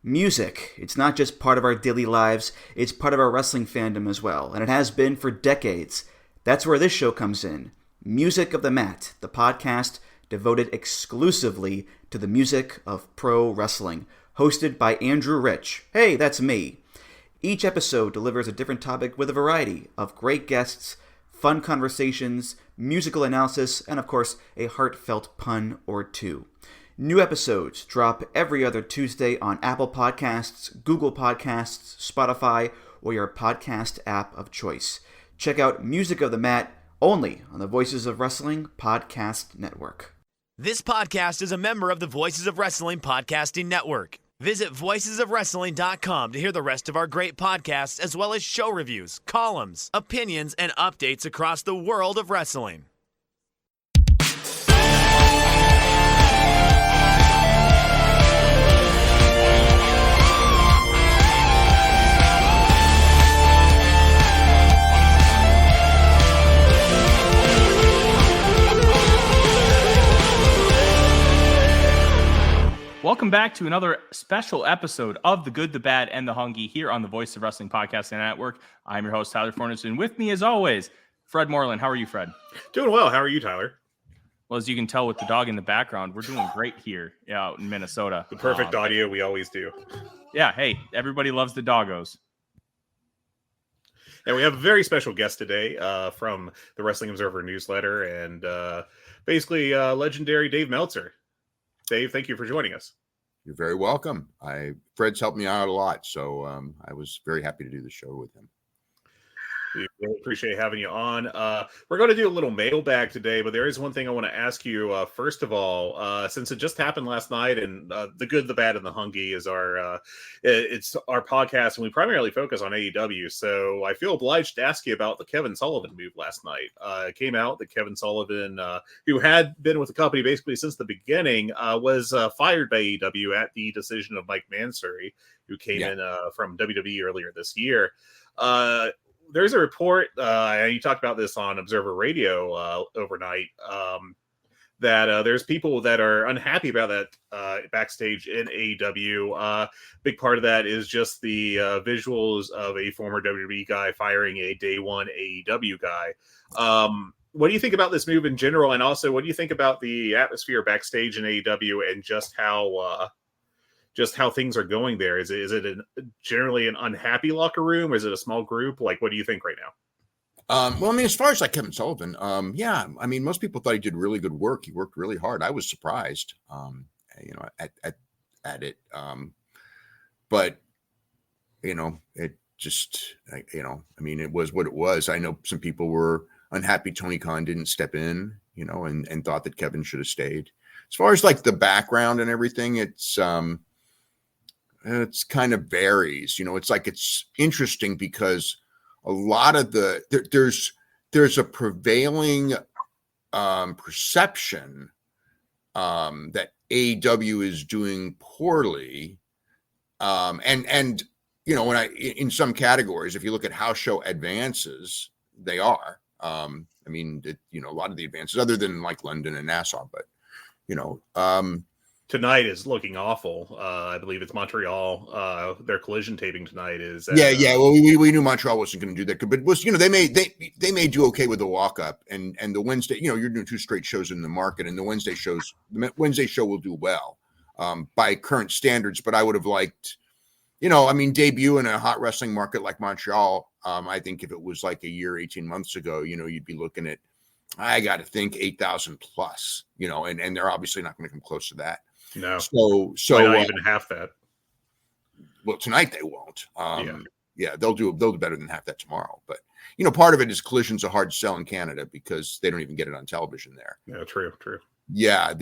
Music. It's not just part of our daily lives, it's part of our wrestling fandom as well, and it has been for decades. That's where this show comes in. Music of the Mat, the podcast devoted exclusively to the music of pro wrestling, hosted by Andrew Rich. Hey, that's me. Each episode delivers a different topic with a variety of great guests, fun conversations, musical analysis, and of course, a heartfelt pun or two. New episodes drop every other Tuesday on Apple Podcasts, Google Podcasts, Spotify, or your podcast app of choice. Check out Music of the Mat only on the Voices of Wrestling Podcast Network. This podcast is a member of the Voices of Wrestling Podcasting Network. Visit voicesofwrestling.com to hear the rest of our great podcasts, as well as show reviews, columns, opinions, and updates across the world of wrestling. Welcome back to another special episode of The Good, the Bad, and the Hungee here on the Voice of Wrestling Podcasting Network. I'm your host, Tyler Fornes, and with me, as always, Fred Moreland. How are you, Fred? Doing well. How are you, Tyler? Well, as you can tell with the dog in the background, we're doing great here out in Minnesota. The perfect audio we always do. Yeah, hey, everybody loves the doggos. And we have a very special guest today from the Wrestling Observer newsletter and basically legendary Dave Meltzer. Dave, thank you for joining us. You're very welcome. Fred's helped me out a lot, so I was very happy to do the show with him. We really appreciate having you on. We're going to do a little mailbag today, but there is one thing I want to ask you. First of all, since it just happened last night, and The Good, the Bad, and the Hungee is it's our podcast, and we primarily focus on AEW. So I feel obliged to ask you about the Kevin Sullivan move last night. It came out that Kevin Sullivan, who had been with the company basically since the beginning, was fired by AEW at the decision of Mike Mansouri, who came in from WWE earlier this year. There's a report, you talked about this on Observer Radio overnight, that there's people that are unhappy about that backstage in AEW. Big part of that is just the visuals of a former WWE guy firing a day one AEW guy. What do you think about this move in general? And also, what do you think about the atmosphere backstage in AEW and just how things are going there? Is it generally an unhappy locker room? Is it a small group? Like, what do you think right now? Well, I mean, as far as like Kevin Sullivan, yeah, I mean, most people thought he did really good work. He worked really hard. I was surprised, at it. But it just, I mean, it was what it was. I know some people were unhappy Tony Khan didn't step in, and thought that Kevin should have stayed. As far as like the background and everything, it's kind of varies. It's interesting because a lot of there's a prevailing perception that AEW is doing poorly, and when in some categories, if you look at house show advances, they are. I mean, a lot of the advances, other than like London and Nassau, but tonight is looking awful. I believe it's Montreal. Their collision taping tonight is. Well, we knew Montreal wasn't going to do that, but it was they may do okay with the walk up, and the Wednesday. You're doing 2 straight shows in the market, and the Wednesday show will do well by current standards. But I would have liked, debut in a hot wrestling market like Montreal. I think if it was like a year, 18 months ago, you'd be looking at, I got to think 8,000 plus, and they're obviously not going to come close to that. No. So not even half that. Well, tonight they won't. They'll do better than half that tomorrow. But part of it is collision's a hard sell in Canada because they don't even get it on television there. Yeah, true. Yeah,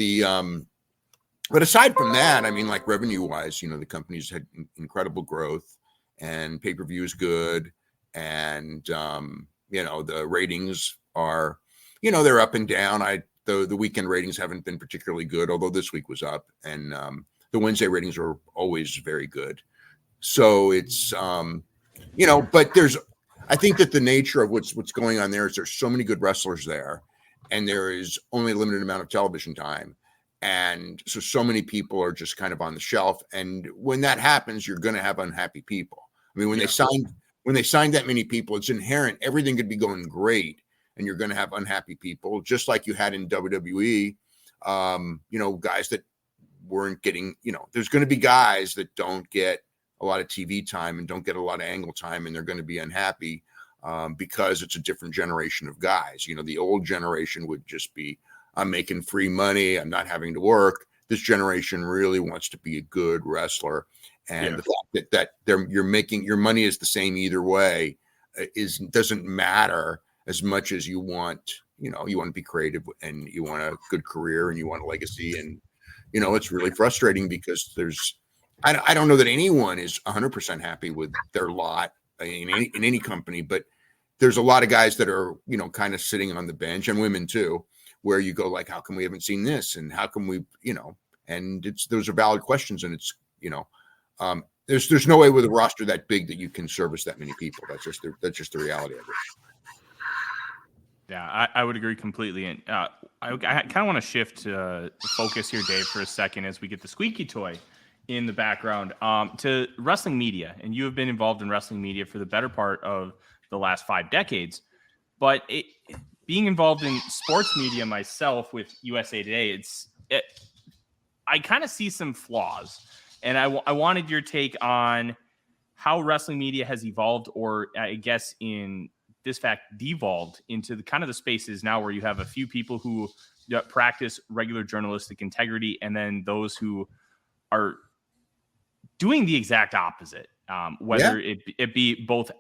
but aside from that, I mean, like revenue wise, the company's had incredible growth, and pay-per-view is good, and the ratings are, they're up and down. The weekend ratings haven't been particularly good, although this week was up, and the Wednesday ratings are always very good. So it's, but I think that the nature of what's going on there is there's so many good wrestlers there, and there is only a limited amount of television time, And so many people are just kind of on the shelf. And when that happens, you're going to have unhappy people. I mean, when they signed that many people, it's inherent. Everything could be going great, and you're going to have unhappy people, just like you had in WWE. Guys that weren't getting, there's going to be guys that don't get a lot of TV time and don't get a lot of angle time, and they're going to be unhappy because it's a different generation of guys. The old generation would just be, I'm making free money, I'm not having to work. This generation really wants to be a good wrestler. And the fact that you're making your money is the same either way doesn't matter as much as you want to be creative and you want a good career and you want a legacy. And, it's really frustrating because I don't know that anyone is 100% happy with their lot in any company, but there's a lot of guys that are, kind of sitting on the bench, and women too, where you go like, how come we haven't seen this? And how come we, and those are valid questions. And it's, there's no way with a roster that big that you can service that many people. That's just the reality of it. Yeah, I would agree completely. And I kind of want to shift focus here, Dave, for a second as we get the squeaky toy in the background to wrestling media. And you have been involved in wrestling media for the better part of the last 5 decades. But being involved in sports media myself with USA Today, I kind of see some flaws. And I wanted your take on how wrestling media has evolved, or I guess in this fact, devolved into the kind of the spaces now where you have a few people who practice regular journalistic integrity, and then those who are doing the exact opposite, whether it be both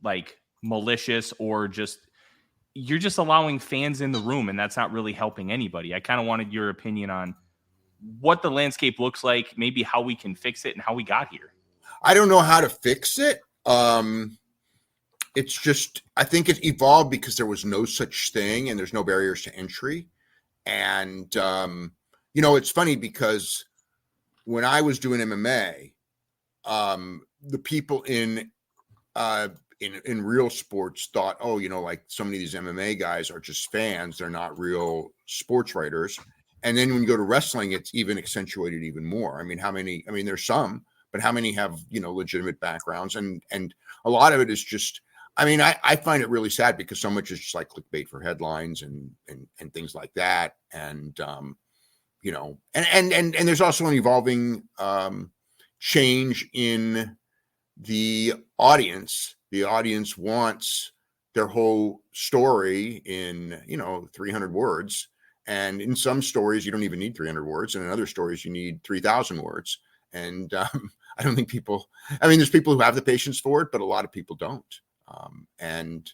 like malicious or just you're just allowing fans in the room, and that's not really helping anybody. I kind of wanted your opinion on what the landscape looks like, maybe how we can fix it and how we got here. I don't know how to fix it. It's just, I think it evolved because there was no such thing and there's no barriers to entry. And, it's funny because when I was doing MMA, the people in real sports thought, like so many of these MMA guys are just fans. They're not real sports writers. And then when you go to wrestling, it's even accentuated even more. There's some, but how many have, legitimate backgrounds? And a lot of it is just, I find it really sad because so much is just like clickbait for headlines and things like that. And, and there's also an evolving change in the audience. The audience wants their whole story in, 300 words. And in some stories, you don't even need 300 words. And in other stories, you need 3,000 words. And I don't think there's people who have the patience for it, but a lot of people don't. And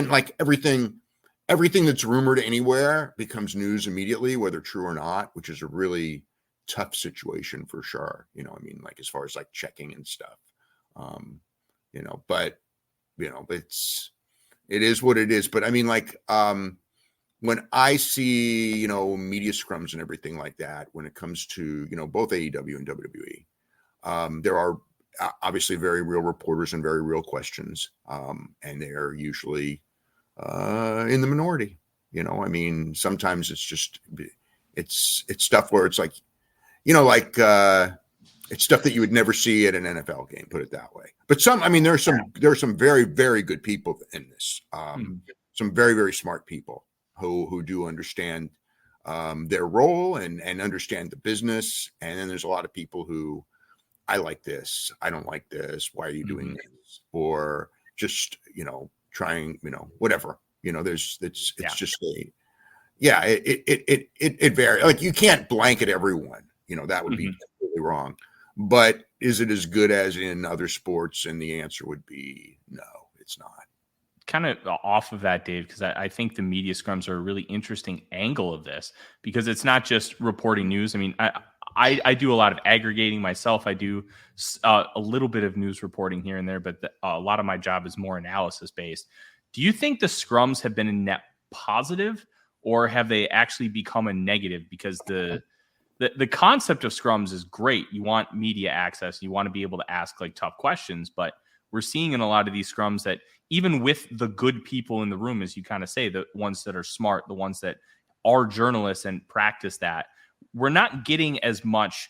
like everything that's rumored anywhere becomes news immediately, whether true or not, which is a really tough situation for sure. Like as far as like checking and stuff, but it is what it is. But when I see, media scrums and everything like that, when it comes to, both AEW and WWE, there are obviously very real reporters and very real questions. And they're usually in the minority. Sometimes it's just, it's stuff where it's like, it's stuff that you would never see at an NFL game, put it that way. But there are some very, very good people in this. Some very, very smart people who do understand their role and understand the business. And then there's a lot of people who, I like this, I don't like this, why are you doing this? Or just, trying, whatever, it's just it varies. Like you can't blanket everyone, that would be completely wrong. But is it as good as in other sports? And the answer would be no, it's not. Kind of off of that, Dave, because I think the media scrums are a really interesting angle of this, because it's not just reporting news. I do a lot of aggregating myself. I do a little bit of news reporting here and there, but a lot of my job is more analysis based. Do you think the scrums have been a net positive, or have they actually become a negative? Because the concept of scrums is great. You want media access. You want to be able to ask like tough questions, but we're seeing in a lot of these scrums that even with the good people in the room, as you kind of say, the ones that are smart, the ones that are journalists and practice that, we're not getting as much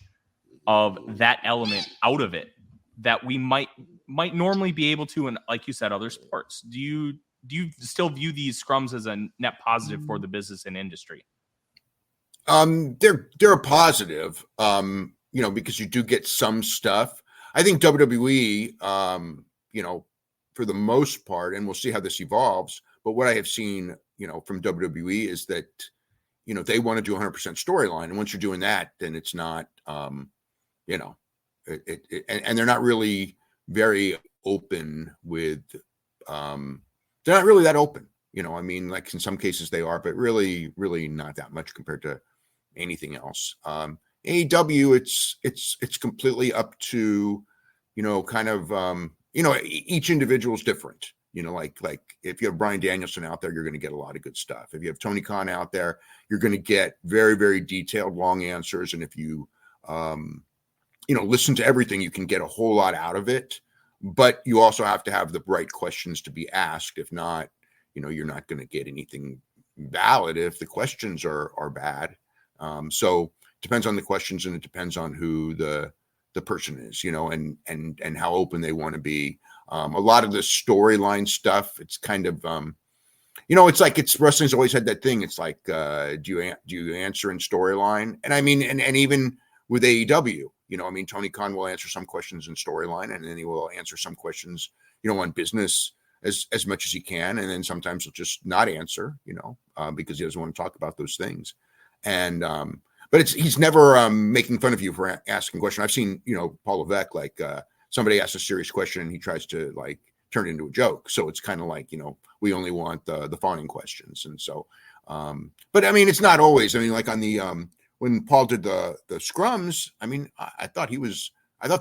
of that element out of it that we might normally be able to in, like you said, other sports. Do you still view these scrums as a net positive for the business and industry? They're a positive, because you do get some stuff. I think WWE, for the most part, and we'll see how this evolves, but what I have seen, from WWE is that, they want to do 100% storyline. And once you're doing that, then it's not, and they're not really very open with, they're not really that open, like in some cases they are, but really, really not that much compared to anything else. AEW, it's completely up to, each individual is different. Like if you have Bryan Danielson out there, you're going to get a lot of good stuff. If you have Tony Khan out there, you're going to get very, very detailed, long answers. And if you, listen to everything, you can get a whole lot out of it. But you also have to have the right questions to be asked. If not, you're not going to get anything valid if the questions are bad. So it depends on the questions, and it depends on who the person is, and how open they want to be. A lot of the storyline stuff, it's kind of, it's like wrestling's always had that thing. It's like, do you answer in storyline? And I mean, and even with AEW, Tony Khan will answer some questions in storyline, and then he will answer some questions, on business as much as he can. And then sometimes he'll just not answer, because he doesn't want to talk about those things. And, but he's never making fun of you for asking a question. I've seen, Paul Levesque, like somebody asks a serious question and he tries to like turn it into a joke. So it's kind of like, we only want the fawning questions. And so, but I mean, it's not always. I mean, like on the when Paul did the scrums, I mean, I thought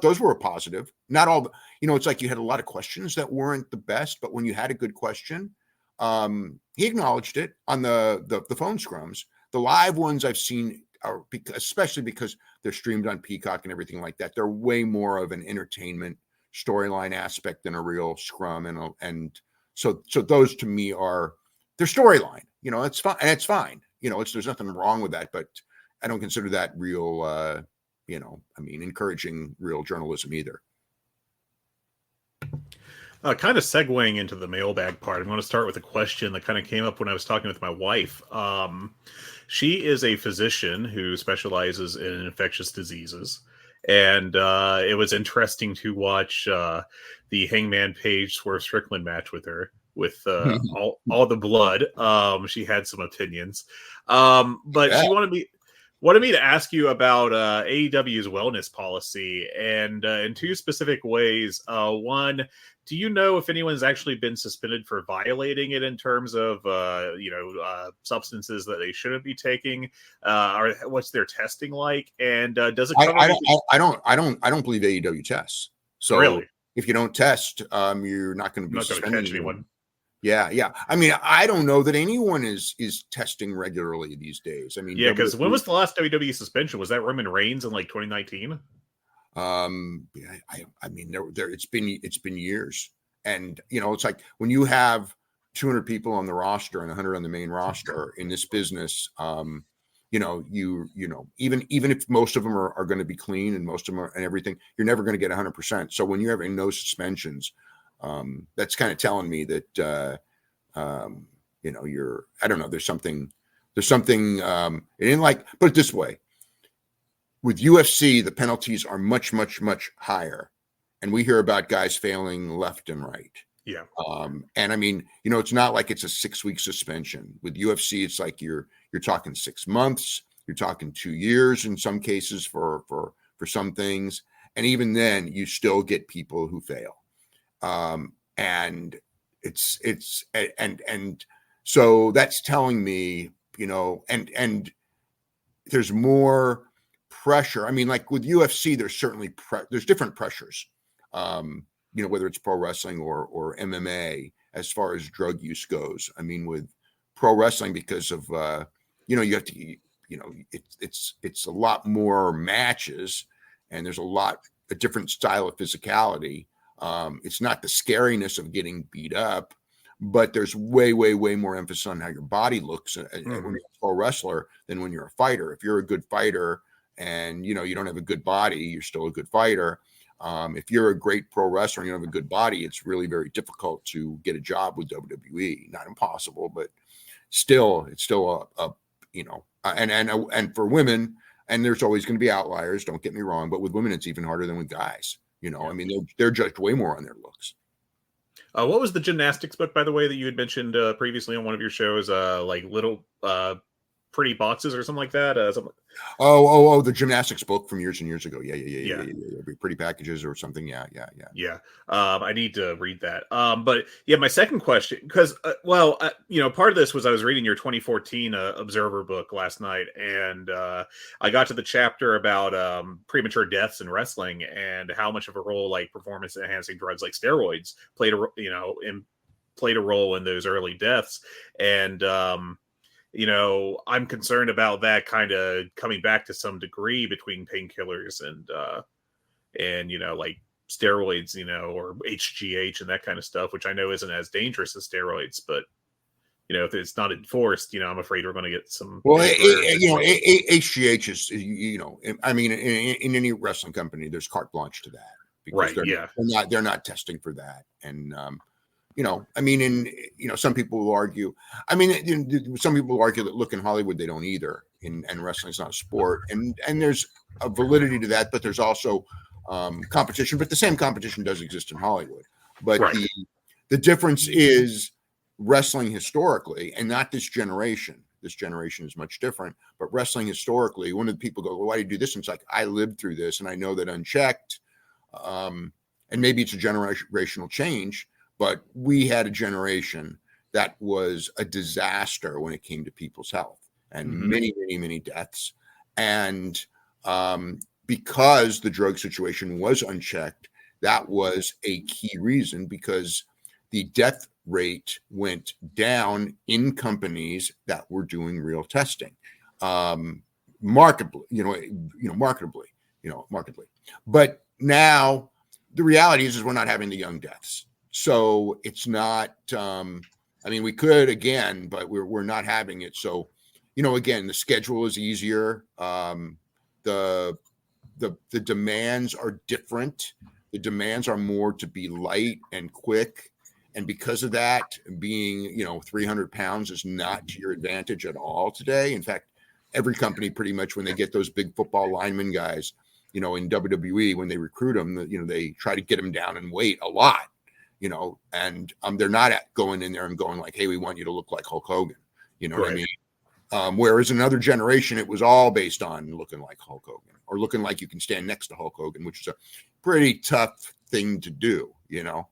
those were a positive. Not all, it's like you had a lot of questions that weren't the best, but when you had a good question, he acknowledged it on the phone scrums. The live ones I've seen are, especially because they're streamed on Peacock and everything like that, they're way more of an entertainment storyline aspect than a real scrum. And so those to me are their storyline. It's fine, and it's fine. There's nothing wrong with that, but I don't consider that real. Encouraging real journalism either. Kind of segueing into the mailbag part, I'm going to start with a question that kind of came up when I was talking with my wife. She is a physician who specializes in infectious diseases. And it was interesting to watch the Hangman Page Swerve Strickland match with her, with all the blood. She had some opinions. But she wanted me to ask you about AEW's wellness policy, and in two specific ways. One, do you know if anyone's actually been suspended for violating it in terms of substances that they shouldn't be taking, or what's their testing like? And does it cover? I don't believe AEW tests. So really? If you don't test, you're not going to be suspended. Anyone. Yeah. I mean, I don't know that anyone is testing regularly these days. I mean, yeah, because when was the last WWE suspension? Was that Roman Reigns in like 2019? I mean, it's been years, and it's like when you have 200 people on the roster and 100 on the main roster in this business, even if most of them are going to be clean and most of them are and everything, you're never going to get 100%. So when you're having no suspensions, that's kind of telling me that I don't know, there's something it ain't like, put it this way. With UFC, the penalties are much, much, much higher. And we hear about guys failing left and right. Yeah. And I mean, it's not like it's a 6-week suspension. With UFC, it's like you're talking 6 months, you're talking 2 years in some cases for some things. And even then you still get people who fail. And so that's telling me, and there's more pressure. I mean, like with UFC, there's certainly there's different pressures, whether it's pro wrestling or MMA as far as drug use goes. I mean, with pro wrestling, because of you have to, it's a lot more matches, and there's a different style of physicality. It's not the scariness of getting beat up, but there's way more emphasis on how your body looks when you're a pro wrestler than when you're a fighter. If you're a good fighter and you don't have a good body, you're still a good fighter. If you're a great pro wrestler and you don't have a good body, it's really very difficult to get a job with WWE. Not impossible, but still, it's still and for women, and there's always going to be outliers. Don't get me wrong, but with women, it's even harder than with guys. I mean, they're judged way more on their looks. What was the gymnastics book, by the way, that you had mentioned previously on one of your shows? Like Little Pretty Boxes or something like that? The gymnastics book from years and years ago. Yeah. Pretty Packages or something. Yeah. I need to read that. But yeah, my second question, because part of this was I was reading your 2014 Observer book last night, and I got to the chapter about premature deaths in wrestling and how much of a role like performance enhancing drugs like steroids played a role in those early deaths. And I'm concerned about that kind of coming back to some degree between painkillers and like steroids, or HGH and that kind of stuff, which I know isn't as dangerous as steroids, but if it's not enforced, I'm afraid we're going to get some. Well, HGH is, I mean, in any wrestling company, there's carte blanche to that, because they're not testing for that, and I mean, some people will argue. I mean, some people will argue that look, in Hollywood they don't either, and wrestling's not a sport, and there's a validity to that, but there's also competition. But the same competition does exist in Hollywood. But the difference is wrestling historically, and not this generation. This generation is much different. But wrestling historically, one of the people go, "Well, why do you do this?" And it's like, I lived through this, and I know that unchecked, and maybe it's a generational change. But we had a generation that was a disaster when it came to people's health, and many deaths. And because the drug situation was unchecked, that was a key reason, because the death rate went down in companies that were doing real testing, markedly. But now the reality is we're not having the young deaths. So it's not, I mean, we could again, but we're not having it. So, again, the schedule is easier. The demands are different. The demands are more to be light and quick. And because of that, being, 300 pounds is not to your advantage at all today. In fact, every company pretty much, when they get those big football lineman guys, in WWE, when they recruit them, they try to get them down in weight a lot. And they're not going in there and going like, hey, we want you to look like Hulk Hogan. What I mean? Whereas another generation, it was all based on looking like Hulk Hogan, or looking like you can stand next to Hulk Hogan, which is a pretty tough thing to do, not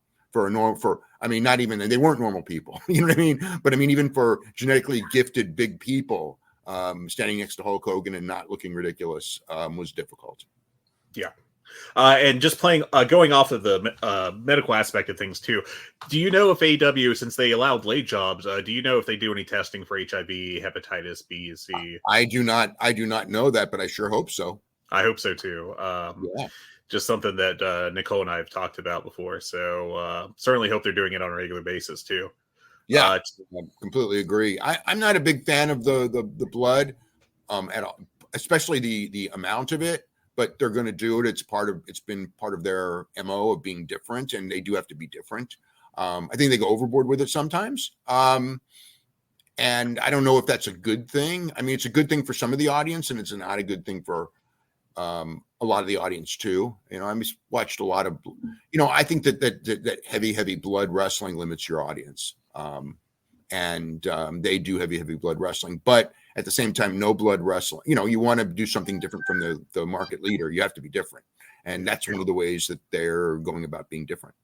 even, they weren't normal people, you know what I mean? But I mean, even for genetically gifted big people, standing next to Hulk Hogan and not looking ridiculous was difficult. Yeah. And just going off of the medical aspect of things too, do you know if AEW, since they allow blade jobs, do you know if they do any testing for HIV, hepatitis B, C? I do not know that, but I sure hope so. I hope so too. Just something that Nicole and I have talked about before. So certainly hope they're doing it on a regular basis too. Yeah, I completely agree. I'm not a big fan of the blood at all, especially the amount of it. But they're going to do it. It's been part of their MO of being different, and they do have to be different. I think they go overboard with it sometimes. And I don't know if that's a good thing. I mean, it's a good thing for some of the audience, and it's not a good thing for a lot of the audience too. I watched a lot of, I think that heavy blood wrestling limits your audience. And they do heavy blood wrestling, but at the same time, no blood wrestling. You want to do something different from the market leader. You have to be different. And that's one of the ways that they're going about being different.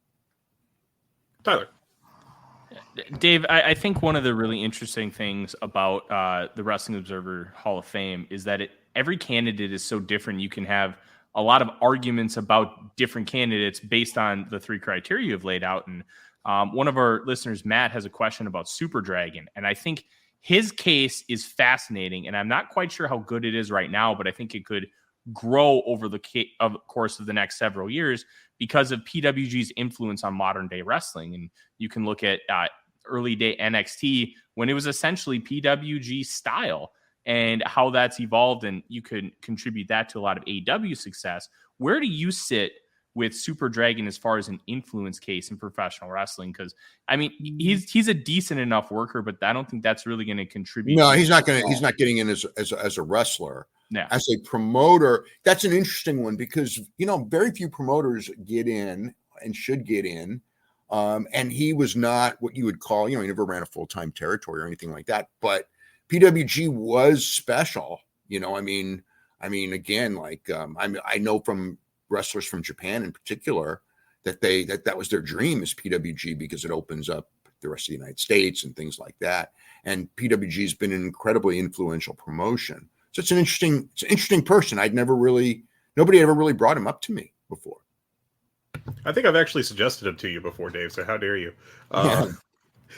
Tyler. Dave, I think one of the really interesting things about the Wrestling Observer Hall of Fame is that every candidate is so different. You can have a lot of arguments about different candidates based on the three criteria you've laid out. And one of our listeners, Matt, has a question about Super Dragon. And I think his case is fascinating, and I'm not quite sure how good it is right now, but I think it could grow over the course of the next several years because of PWG's influence on modern day wrestling. And you can look at early day NXT when it was essentially PWG style and how that's evolved, and you could contribute that to a lot of AEW success. Where do you sit with Super Dragon as far as an influence case in professional wrestling? Because I mean, he's a decent enough worker, but I don't think that's really going to contribute. No, he's not getting in as a wrestler. Yeah. As a promoter, that's an interesting one because, you know, very few promoters get in and should get in. And he was not what you would call, you know, he never ran a full-time territory or anything like that, but PWG was special. You know, I mean, again, like, I know from wrestlers from Japan in particular that that was their dream is PWG because it opens up the rest of the United States and things like that. And PWG has been an incredibly influential promotion. So it's an interesting person. Nobody ever really brought him up to me before. I think I've actually suggested him to you before, Dave. So how dare you? Yeah.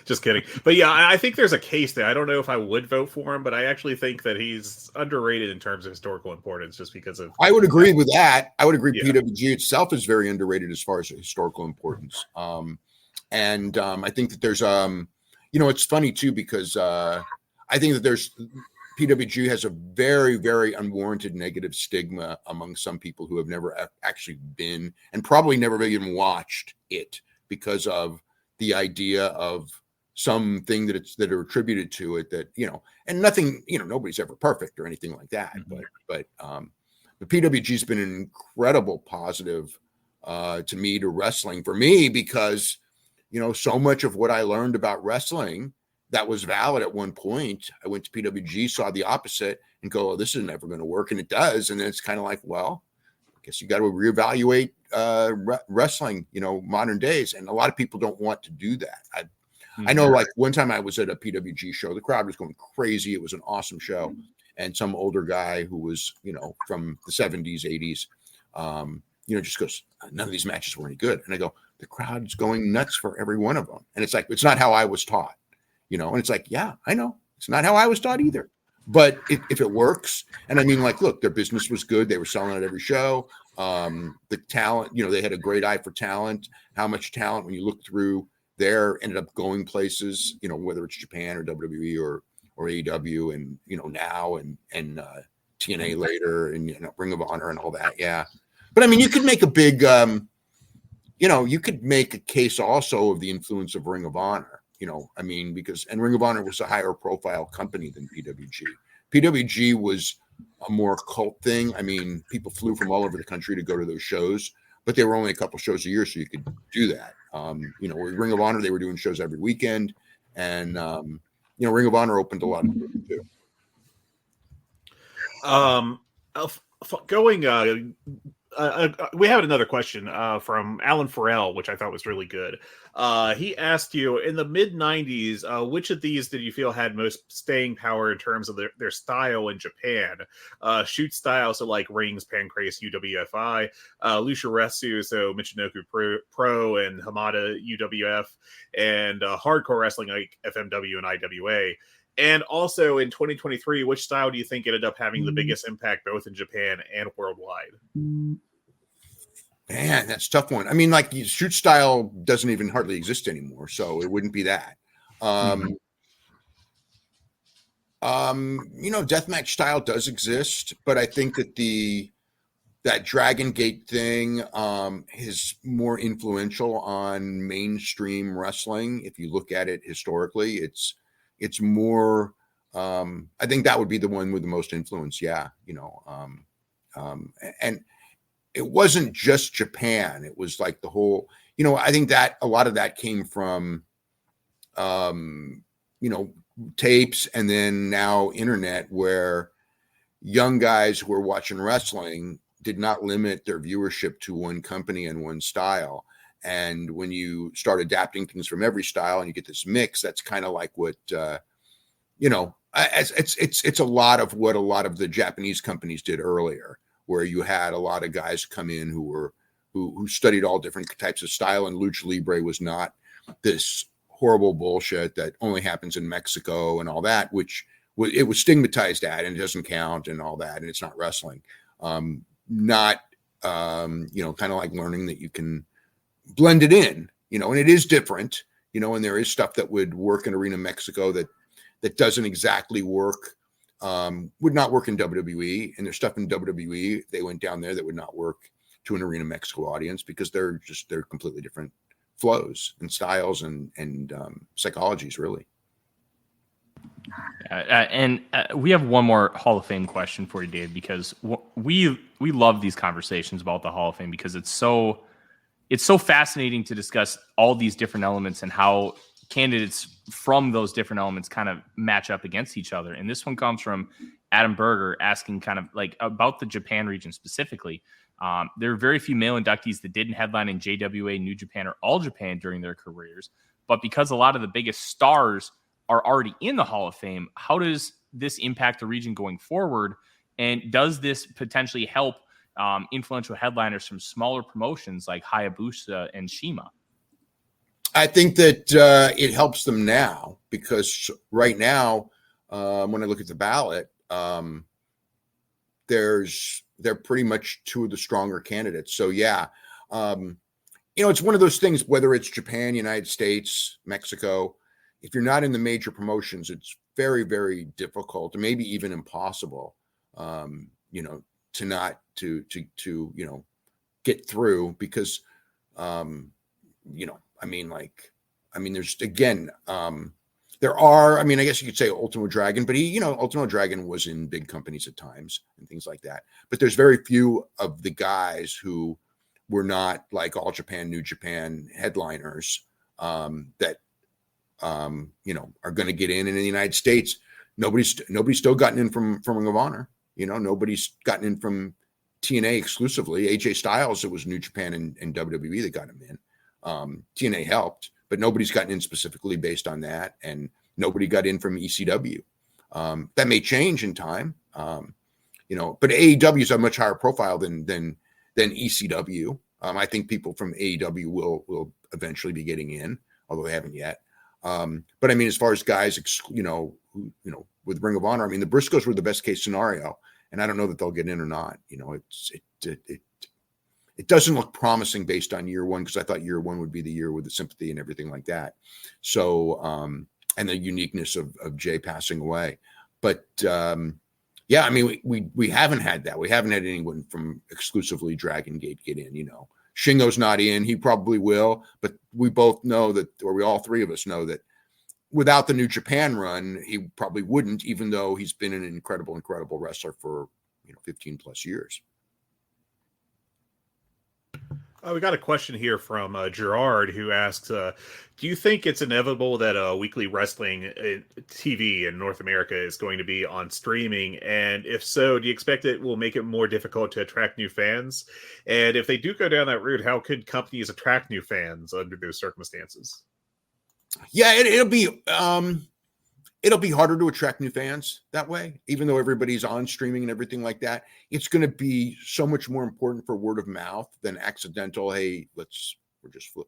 Just kidding. But yeah, I think there's a case there. I don't know if I would vote for him, but I actually think that he's underrated in terms of historical importance just because of... I would agree with that. I would agree Yeah. PWG itself is very underrated as far as historical importance. And I think that there's, you know, it's funny too, because I think that there's... PWG has a very, very unwarranted negative stigma among some people who have never actually been and probably never even watched it because of the idea of something that are attributed to it that, you know, and nothing, you know, nobody's ever perfect or anything like that. Mm-hmm. But the PWG's been an incredible positive to me, to wrestling for me, because, you know, so much of what I learned about wrestling that was valid at one point, I went to PWG, saw the opposite and go, oh, this is never going to work. And it does. And then it's kind of like, well, I guess you got to reevaluate wrestling, you know, modern days. And a lot of people don't want to do that. I know, like one time I was at a PWG show, the crowd was going crazy. It was an awesome show. And some older guy who was, you know, from the 70s, 80s, you know, just goes, none of these matches were any good. And I go, the crowd's going nuts for every one of them. And it's like, it's not how I was taught. You know, and it's like, yeah, I know. It's not how I was taught either. But if it works, and I mean, like, look, their business was good. They were selling at every show. The talent, you know, they had a great eye for talent. How much talent, when you look through there, ended up going places, you know, whether it's Japan or WWE or AEW and, you know, now and TNA later and, you know, Ring of Honor and all that. Yeah. But I mean, you could make a big, you know, you could make a case also of the influence of Ring of Honor. You know, I mean, because Ring of Honor was a higher profile company than PWG. PWG was a more cult thing. I mean, people flew from all over the country to go to those shows, but they were only a couple shows a year, so you could do that. You know, with Ring of Honor, they were doing shows every weekend, and you know, Ring of Honor opened a lot of doors too. We have another question from Alan Farrell, which I thought was really good. He asked you, in the mid-90s, which of these did you feel had most staying power in terms of their style in Japan? Shoot style, so like Rings, Pancrase, UWFI, Lucha Resu, so Michinoku Pro and Hamada UWF, and hardcore wrestling like FMW and IWA. And also in 2023, which style do you think ended up having the biggest impact both in Japan and worldwide? Man, that's a tough one. I mean, like, shoot style doesn't even hardly exist anymore, so it wouldn't be that. You know, deathmatch style does exist, but I think that that Dragon Gate thing is more influential on mainstream wrestling. If you look at it historically, it's more, I think that would be the one with the most influence. Yeah. You know, and it wasn't just Japan. It was like the whole, you know, I think that a lot of that came from, you know, tapes and then now internet, where young guys who were watching wrestling did not limit their viewership to one company and one style. And when you start adapting things from every style and you get this mix, that's kind of like what, you know, it's a lot of what a lot of the Japanese companies did earlier, where you had a lot of guys come in who studied all different types of style, and Lucha Libre was not this horrible bullshit that only happens in Mexico and all that, which it was stigmatized at and it doesn't count and all that, and it's not wrestling. Not, kind of like learning that you can blend it in, and it is different, and there is stuff that would work in Arena Mexico that doesn't exactly work, would not work in WWE. And there's stuff in WWE, they went down there that would not work to an Arena Mexico audience because they're completely different flows and styles and psychologies, really. And we have one more Hall of Fame question for you, Dave, because we love these conversations about the Hall of Fame because it's so fascinating to discuss all these different elements and how candidates from those different elements kind of match up against each other. And this one comes from Adam Berger asking kind of like about the Japan region specifically. There are very few male inductees that didn't headline in JWA, New Japan, or All Japan during their careers. But because a lot of the biggest stars are already in the Hall of Fame, how does this impact the region going forward? And does this potentially help influential headliners from smaller promotions like Hayabusa and Shima? I think that it helps them now because right now, when I look at the ballot, they're pretty much two of the stronger candidates. So yeah, it's one of those things, whether it's Japan, United States, Mexico, if you're not in the major promotions, it's very, very difficult, or maybe even impossible, to get through because, there's again, there are, I guess you could say Ultimo Dragon, but Ultimo Dragon was in big companies at times and things like that. But there's very few of the guys who were not like All Japan, New Japan headliners that are going to get in. And in the United States, nobody's still gotten in from Ring of Honor. Nobody's gotten in from TNA exclusively. AJ Styles, it was New Japan and WWE that got him in. TNA helped, but nobody's gotten in specifically based on that. And nobody got in from ECW. That may change in time, but AEW is a much higher profile than ECW. I think people from AEW will eventually be getting in, although they haven't yet. But as far as guys, with Ring of Honor, the Briscoes were the best case scenario, and I don't know that they'll get in or not. It doesn't look promising based on year one because I thought year one would be the year with the sympathy and everything like that. So, and the uniqueness of Jay passing away. But we haven't had that. We haven't had anyone from exclusively Dragon Gate get in. Shingo's not in. He probably will, but we both know that, or we all three of us know that without the New Japan run, he probably wouldn't, even though he's been an incredible wrestler for 15 plus years. We got a question here from Gerard, who asks, do you think it's inevitable that weekly wrestling TV in North America is going to be on streaming? And if so, do you expect it will make it more difficult to attract new fans? And if they do go down that route, how could companies attract new fans under those circumstances? Yeah, it'll be harder to attract new fans that way, even though everybody's on streaming and everything like that. It's going to be so much more important for word of mouth than accidental. Hey, we're just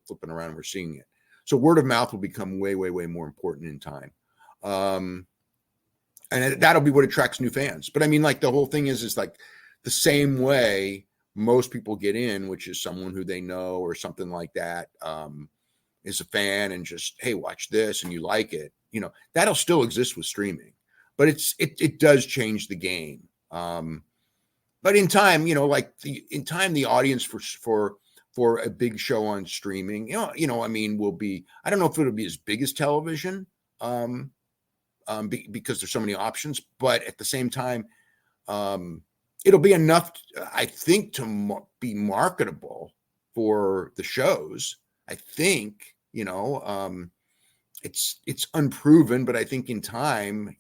flipping around and we're seeing it. So word of mouth will become way, way, way more important in time. And that'll be what attracts new fans. But the whole thing is like the same way most people get in, which is someone who they know or something like that, is a fan and just, hey, watch this and you like it. That'll still exist with streaming, but it does change the game. But in time, the audience for a big show on streaming, will be, I don't know if it'll be as big as television, because there's so many options, but at the same time, it'll be enough, I think, to be marketable for the shows. I think, it's unproven, but I think in time,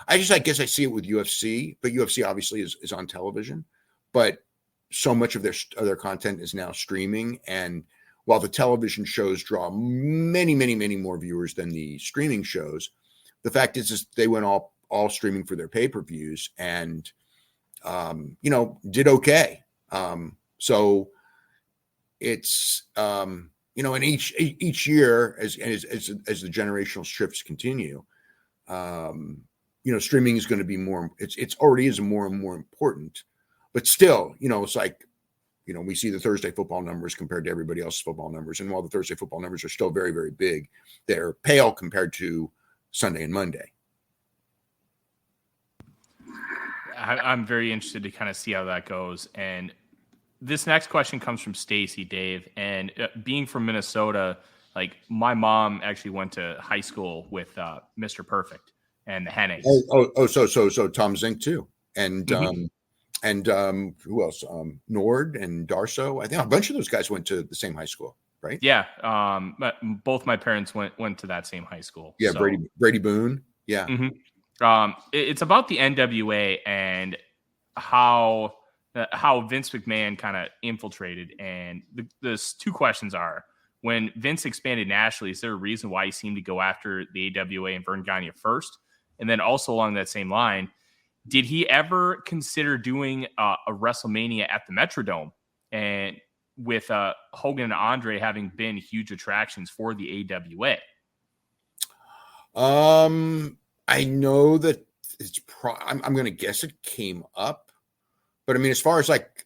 I guess I see it with UFC, but UFC obviously is on television, but so much of their content is now streaming. And while the television shows draw many, many, many more viewers than the streaming shows, the fact is they went all streaming for their pay-per-views and, did okay. So it's, and each year as the generational shifts continue, streaming is going to be more. It's already is more and more important. but still, it's like, we see the Thursday football numbers compared to everybody else's football numbers. And while the Thursday football numbers are still very, very big, they're pale compared to Sunday and Monday. I'm very interested to kind of see how that goes. And this next question comes from Stacy, Dave. And being from Minnesota, like my mom actually went to high school with Mr. Perfect and the Hennigs. So Tom Zink too. And who else? Nord and Darso. I think a bunch of those guys went to the same high school, right? Yeah. Both my parents went to that same high school. Yeah. So. Brady Boone. Yeah. Mm-hmm. It's about the NWA and how Vince McMahon kind of infiltrated. And the two questions are, when Vince expanded nationally, is there a reason why he seemed to go after the AWA and Vern Gagne first? And then also along that same line, did he ever consider doing a WrestleMania at the Metrodome, and with Hogan and Andre having been huge attractions for the AWA? I know that it's I'm going to guess it came up, but I mean, as far as like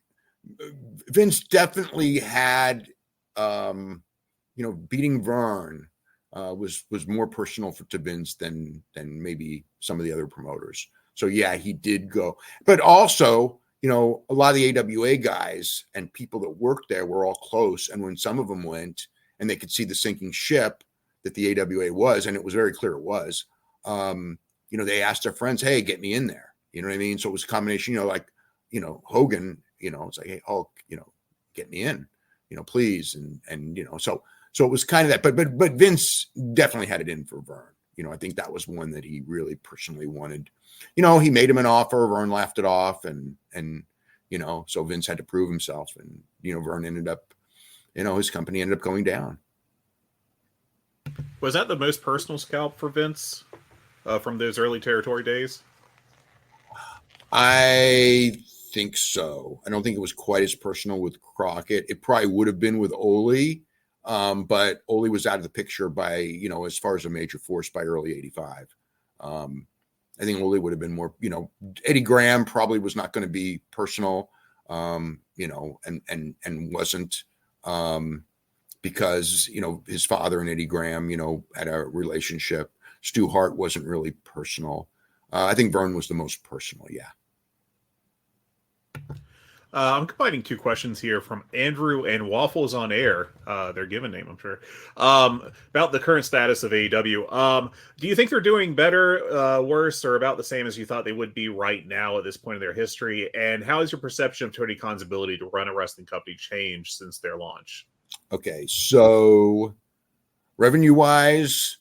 Vince definitely had, beating Vern was more personal to Vince than maybe some of the other promoters. So yeah, he did go, but also, a lot of the AWA guys and people that worked there were all close. And when some of them went and they could see the sinking ship that the AWA was, and it was very clear it was, they asked their friends, hey, get me in there. You know what I mean? So it was a combination, Hogan, it's like, hey, Hulk, get me in, please. And so it was kind of that, but Vince definitely had it in for Vern. I think that was one that he really personally wanted. He made him an offer. Vern laughed it off, and so Vince had to prove himself, and Vern ended up, his company ended up going down. Was that the most personal scalp for Vince from those early territory days? I think so. I don't think it was quite as personal with Crockett. It probably would have been with Ole. But Ole was out of the picture by, as far as a major force by early 85. I think Ole would have been more, Eddie Graham probably was not going to be personal, and wasn't, because, his father and Eddie Graham, had a relationship. Stu Hart wasn't really personal. I think Vern was the most personal. Yeah. I'm combining two questions here from Andrew and Waffles on Air, their given name, I'm sure, about the current status of AEW. Do you think they're doing better, worse, or about the same as you thought they would be right now at this point in their history? And how has your perception of Tony Khan's ability to run a wrestling company changed since their launch? Okay, so revenue-wise,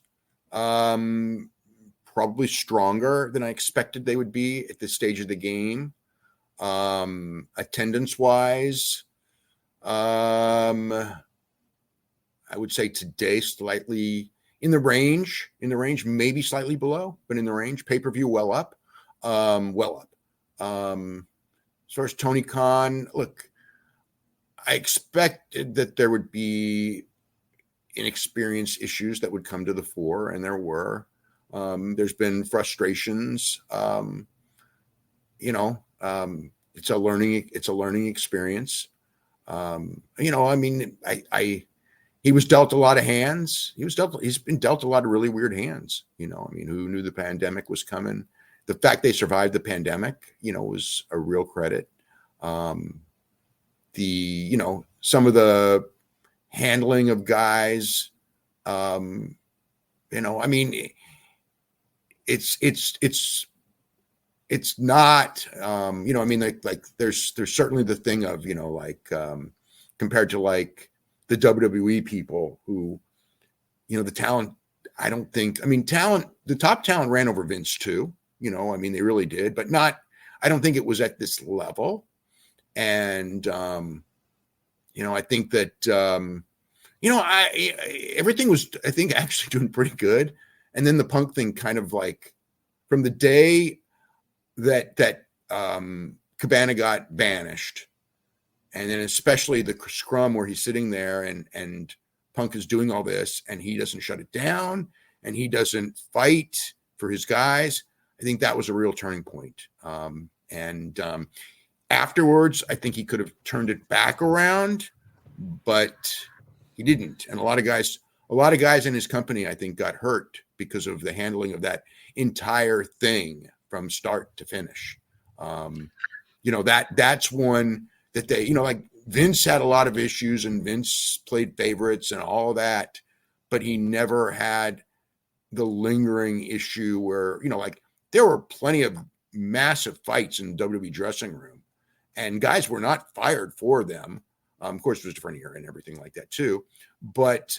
probably stronger than I expected they would be at this stage of the game. Attendance wise, I would say today slightly in the range, maybe slightly below, but in the range. Pay-per-view well up. As far as Tony Khan, look, I expected that there would be inexperience issues that would come to the fore, and there were. There's been frustrations. It's a learning experience. He was dealt a lot of hands. He's been dealt a lot of really weird hands. Who knew the pandemic was coming? The fact they survived the pandemic, was a real credit. Some of the handling of guys, it's not, there's certainly the thing of, compared to like the WWE people who, the talent, the top talent ran over Vince too, they really did, but I don't think it was at this level. And, I think that, everything was, I think, actually doing pretty good. And then the Punk thing kind of like from the day that Cabana got banished, and then especially the scrum where he's sitting there and Punk is doing all this and he doesn't shut it down and he doesn't fight for his guys. I think that was a real turning point. afterwards, I think he could have turned it back around, but he didn't. And a lot of guys in his company, I think, got hurt because of the handling of that entire thing from start to finish. That's one that they, like Vince had a lot of issues, and Vince played favorites and all that, but he never had the lingering issue where, like there were plenty of massive fights in the WWE dressing room, and guys were not fired for them. Of course, it was a different era and everything like that too, but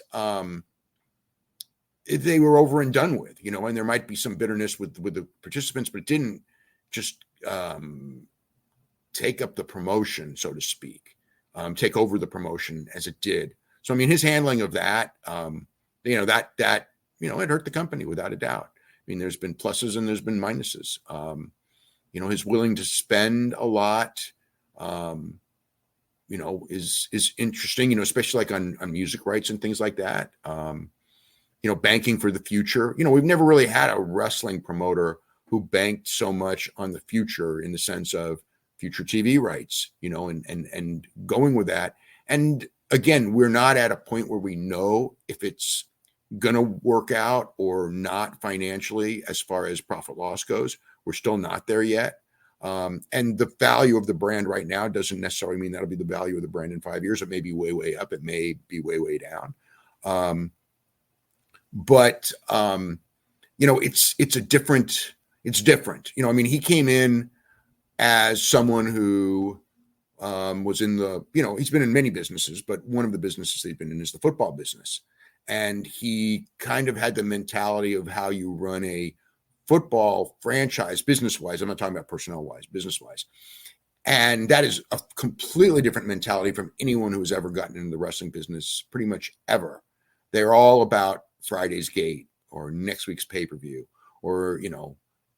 they were over and done with, and there might be some bitterness with the participants, but it didn't just take up the promotion, so to speak, take over the promotion as it did. So, I mean, his handling of that, it hurt the company without a doubt. I mean, there's been pluses and there's been minuses. His willing to spend a lot, is interesting, especially like on music rights and things like that. Banking for the future. We've never really had a wrestling promoter who banked so much on the future in the sense of future TV rights, and going with that. And again, we're not at a point where we know if it's going to work out or not financially as far as profit loss goes. We're still not there yet. And the value of the brand right now doesn't necessarily mean that'll be the value of the brand in 5 years. It may be way, way up. It may be way, way down. It's different. He came in as someone who was in the, he's been in many businesses, but one of the businesses they've been in is the football business. And he kind of had the mentality of how you run a football franchise business-wise. I'm not talking about personnel-wise, business-wise. And that is a completely different mentality from anyone who's ever gotten into the wrestling business, pretty much ever. They're all about Friday's gate or next week's pay-per-view or,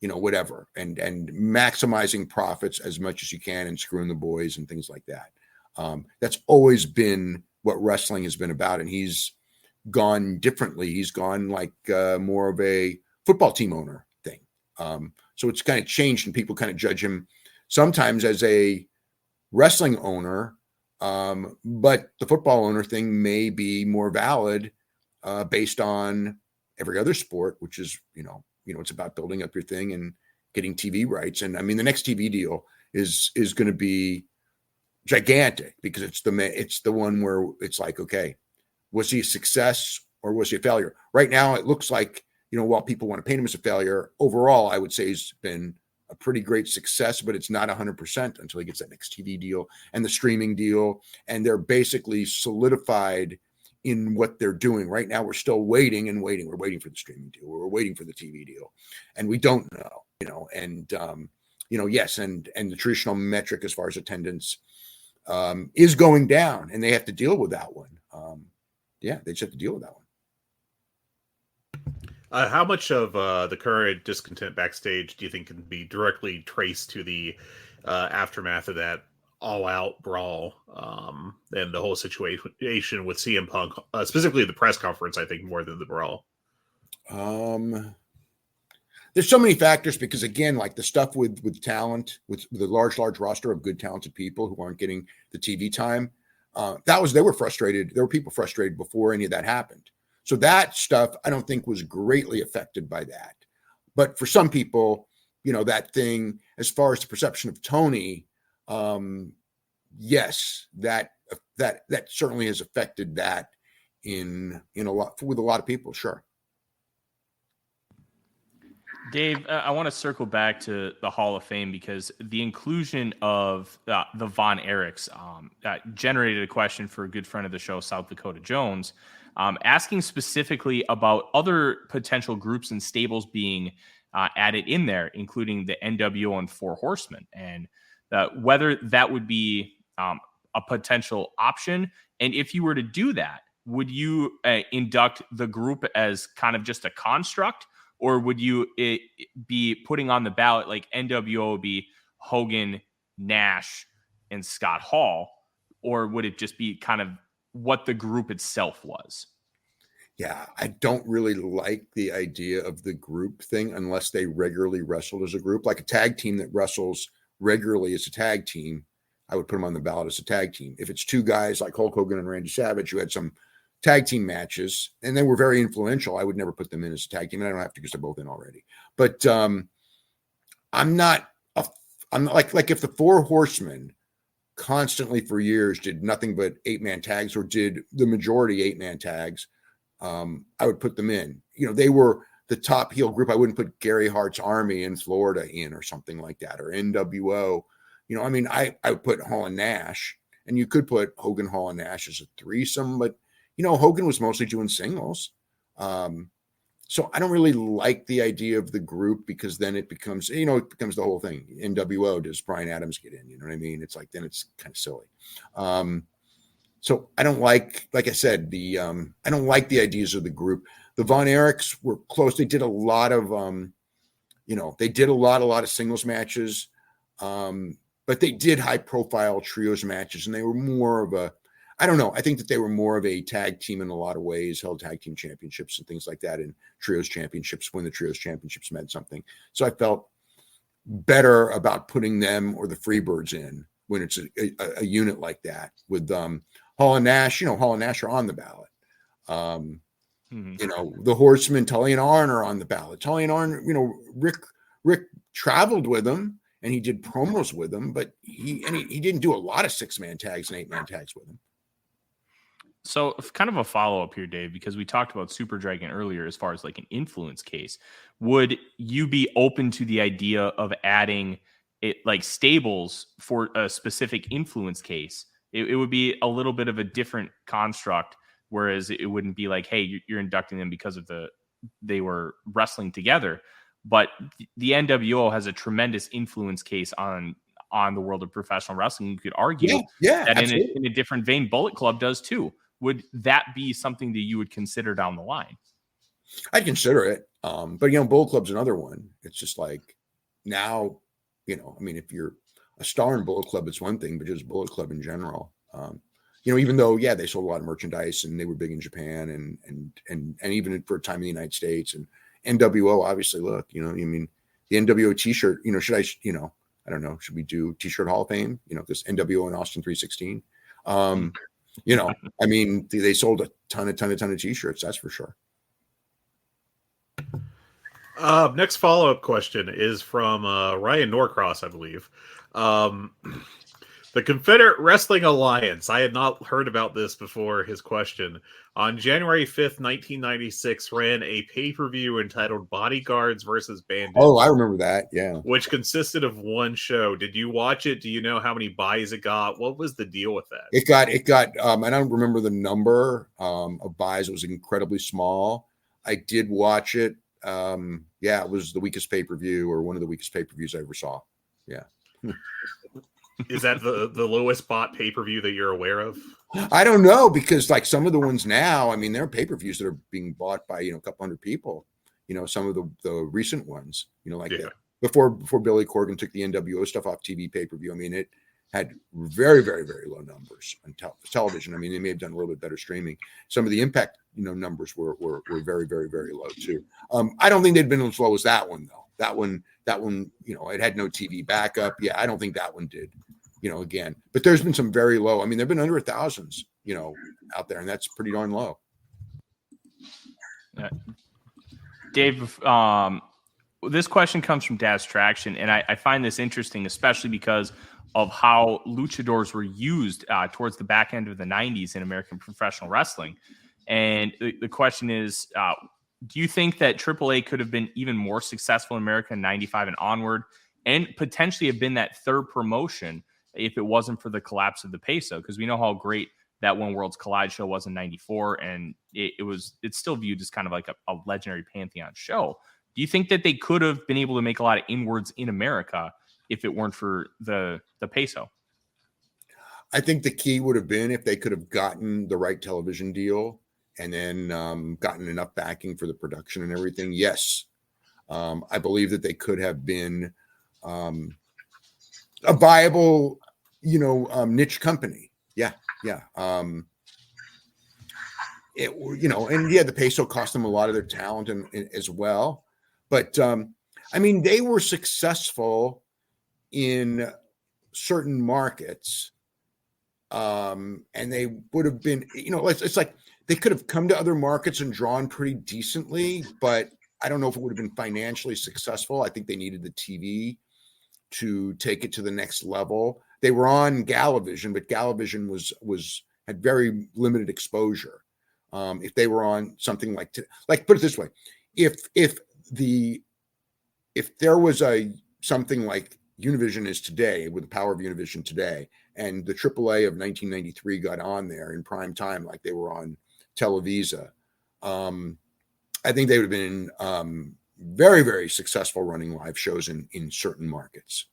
whatever, and maximizing profits as much as you can and screwing the boys and things like that. That's always been what wrestling has been about. And he's gone differently. He's gone like more of a football team owner thing. So it's kind of changed, and people kind of judge him sometimes as a wrestling owner, but the football owner thing may be more valid based on every other sport, which is, it's about building up your thing and getting TV rights. And I mean, the next TV deal is going to be gigantic because it's the one where it's like, okay, was he a success or was he a failure? Right now, it looks like, while people want to paint him as a failure, overall, I would say he's been a pretty great success, but it's not 100% until he gets that next TV deal and the streaming deal. And they're basically solidified in what they're doing. Right now, we're still waiting and waiting. We're waiting for the streaming deal. We're waiting for the TV deal. And we don't know, yes. And the traditional metric as far as attendance is going down, and they have to deal with that one. They just have to deal with that one. How much of the current discontent backstage do you think can be directly traced to the aftermath of that all-out brawl and the whole situation with CM Punk, specifically the press conference, I think, more than the brawl? There's so many factors because, again, like the stuff with talent, with the large roster of good, talented people who aren't getting the TV time, they were frustrated. There were people frustrated before any of that happened. So that stuff, I don't think was greatly affected by that. But for some people, that thing, as far as the perception of Tony, yes, that certainly has affected that in a lot with a lot of people. Sure. Dave, I want to circle back to the Hall of Fame because the inclusion of the Von Erichs generated a question for a good friend of the show, South Dakota Jones, asking specifically about other potential groups and stables being added in there, including the NWO and Four Horsemen, and whether that would be a potential option. And if you were to do that, would you induct the group as kind of just a construct? Or would you be putting on the ballot like NWO would be Hogan, Nash, and Scott Hall? Or would it just be kind of what the group itself was? Yeah, I don't really like the idea of the group thing unless they regularly wrestled as a group, like a tag team that wrestles regularly as a tag team, I would put them on the ballot as a tag team. If it's two guys like Hulk Hogan and Randy Savage who had some tag team matches and they were very influential, I would never put them in as a tag team. And I don't have to because they're both in already. But I'm not like if the Four Horsemen constantly for years did nothing but 8-man tags or did the majority 8-man tags, I would put them in. They were the top heel group. I wouldn't put Gary Hart's Army in Florida in or something like that, or NWO. I would put Hall and Nash, and you could put Hogan, Hall, and Nash as a threesome, but Hogan was mostly doing singles. So I don't really like the idea of the group because then it becomes, it becomes the whole thing. NWO, does Bryan Adams get in? You know what I mean? It's like, then it's kind of silly. So I don't like I said, I don't like the ideas of the group. The Von Erichs were close. They did a lot of, they did a lot of singles matches, but they did high profile trios matches, and they were more of a, I don't know. I think that they were more of a tag team in a lot of ways, held tag team championships and things like that, and trios championships when the trios championships meant something. So I felt better about putting them or the Freebirds in when it's a unit like that with Hall and Nash. Hall and Nash are on the ballot. The Horsemen, Tully and Arn are on the ballot. Tully and Arn, Rick traveled with them and he did promos with them, but he didn't do a lot of 6-man tags and 8-man tags with them. So kind of a follow-up here, Dave, because we talked about Super Dragon earlier as far as like an influence case. Would you be open to the idea of adding it like stables for a specific influence case? It would be a little bit of a different construct, whereas it wouldn't be like, hey, you're inducting them because of they were wrestling together. But the NWO has a tremendous influence case on the world of professional wrestling. You could argue that in a different vein, Bullet Club does too. Would that be something that you would consider down the line? I'd consider it. But, Bullet Club's another one. It's just like now, if you're a star in Bullet Club, it's one thing, but just Bullet Club in general. Even though, they sold a lot of merchandise and they were big in Japan and even for a time in the United States, and NWO, obviously, look, the NWO t-shirt, I don't know, should we do t-shirt Hall of Fame? This NWO in Austin 316. They sold a ton of t-shirts, that's for sure. Next follow-up question is from Ryan Norcross, I believe. The Confederate Wrestling Alliance. I had not heard about this before his question. On January 5th, 1996, ran a pay-per-view entitled Bodyguards versus Bandits. Oh, I remember that, yeah. Which consisted of one show. Did you watch it? Do you know how many buys it got? What was the deal with that? It got I don't remember the number of buys. It was incredibly small. I did watch it. It was the weakest pay-per-view, or one of the weakest pay-per-views I ever saw. Yeah. Is that the lowest bought pay-per-view that you're aware of? I don't know, because like some of the ones now, there are pay-per-views that are being bought by, a couple hundred people, some of the recent ones, before Billy Corgan took the NWO stuff off TV pay-per-view. It had very, very, very low numbers on television. They may have done a little bit better streaming. Some of the Impact, numbers were very, very, very low too. I don't think they'd been as low as that one though. That one, it had no TV backup. Yeah, I don't think that one did. Again, but there's been some very low. They've been under 1,000s, out there, and that's pretty darn low. Dave, this question comes from Daz Traction, and I find this interesting, especially because of how luchadors were used towards the back end of the 90s in American professional wrestling. And the question is, do you think that AAA could have been even more successful in America in 95 and onward, and potentially have been that third promotion if it wasn't for the collapse of the peso? Because we know how great that One Worlds Collide show was in 94, and it's still viewed as kind of like a legendary Pantheon show. Do you think that they could have been able to make a lot of inwards in America if it weren't for the peso? I think the key would have been if they could have gotten the right television deal and then gotten enough backing for the production and everything. Yes. I believe that they could have been a viable, niche company. Yeah. And the peso cost them a lot of their talent and as well. But they were successful in certain markets, and they would have been, it's like they could have come to other markets and drawn pretty decently, but I don't know if it would have been financially successful. I think they needed the TV to take it to the next level. They were on Galavision, but Galavision had very limited exposure. If they were on something like put it this way, if there was something like Univision is today, with the power of Univision today, and the AAA of 1993 got on there in prime time, like they were on Televisa, I think they would have been very, very successful running live shows in certain markets.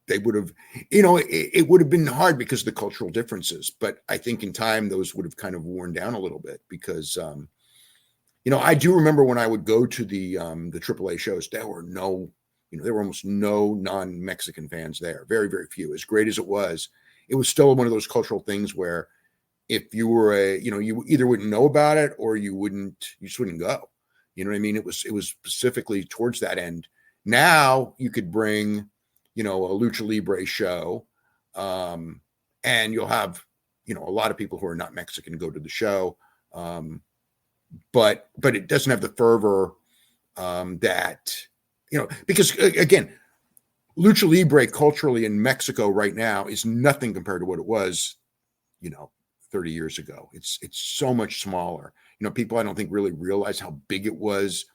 They would have, it would have been hard because of the cultural differences. But I think in time, those would have kind of worn down a little bit because, I do remember when I would go to the AAA shows, there were almost no non-Mexican fans there. Very, very few. As great as it was still one of those cultural things where if you were you either wouldn't know about it or you just wouldn't go. You know what I mean? It was specifically towards that end. Now you could bring, a Lucha Libre show, and you'll have, a lot of people who are not Mexican go to the show. But it doesn't have the fervor that, because again, Lucha Libre culturally in Mexico right now is nothing compared to what it was, 30 years ago. It's so much smaller. People I don't think really realize how big it was.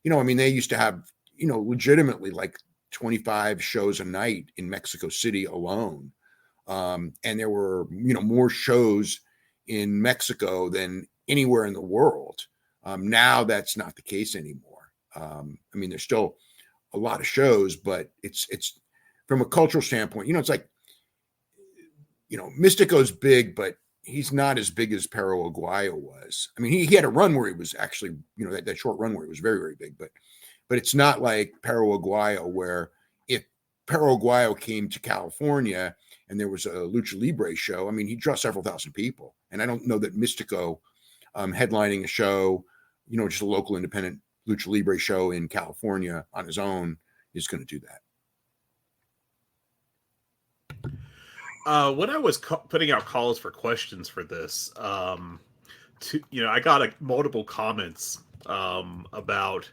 They used to have, legitimately like 25 shows a night in Mexico City alone. And there were, more shows in Mexico than anywhere in the world. Now that's not the case anymore. There's still a lot of shows, but it's from a cultural standpoint, it's like, Mystico's big, but he's not as big as Perro Aguayo was. He had a run where he was actually, that short run where he was very, very big, but it's not like Perro Aguayo, where if Perro Aguayo came to California and there was a Lucha Libre show, he'd draw several thousand people. And I don't know that Mystico headlining a show, just a local independent Lucha Libre show in California on his own is going to do that. When I was putting out calls for questions for this, I got multiple comments about,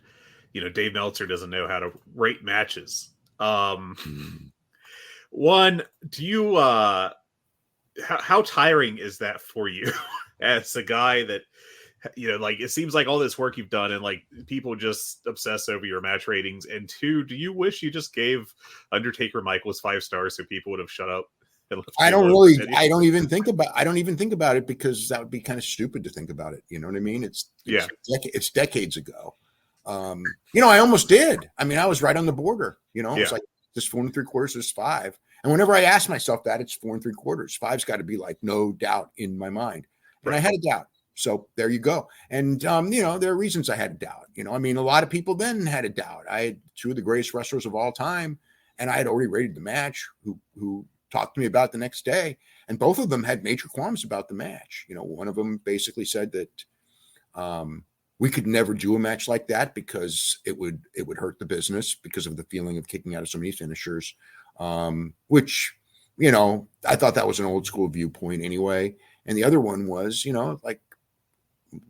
Dave Meltzer doesn't know how to rate matches. One, do you, how tiring is that for you as a guy that, it seems like all this work you've done and like people just obsess over your match ratings? And two, do you wish you just gave Undertaker Michaels 5 stars so people would have shut up? I don't even think about it because that would be kind of stupid to think about it. You know what I mean? It's decades ago. I almost did. I was right on the border, it's like this 4 3/4 is 5. And whenever I ask myself that, it's 4 3/4. 5's got to be like no doubt in my mind. And I had a doubt. So there you go. And, there are reasons I had a doubt. A lot of people then had a doubt. I had 2 of the greatest wrestlers of all time, and I had already rated the match who talked to me about the next day. And both of them had major qualms about the match. One of them basically said that we could never do a match like that because it would hurt the business because of the feeling of kicking out of so many finishers, which, I thought that was an old school viewpoint anyway. And the other one was, like,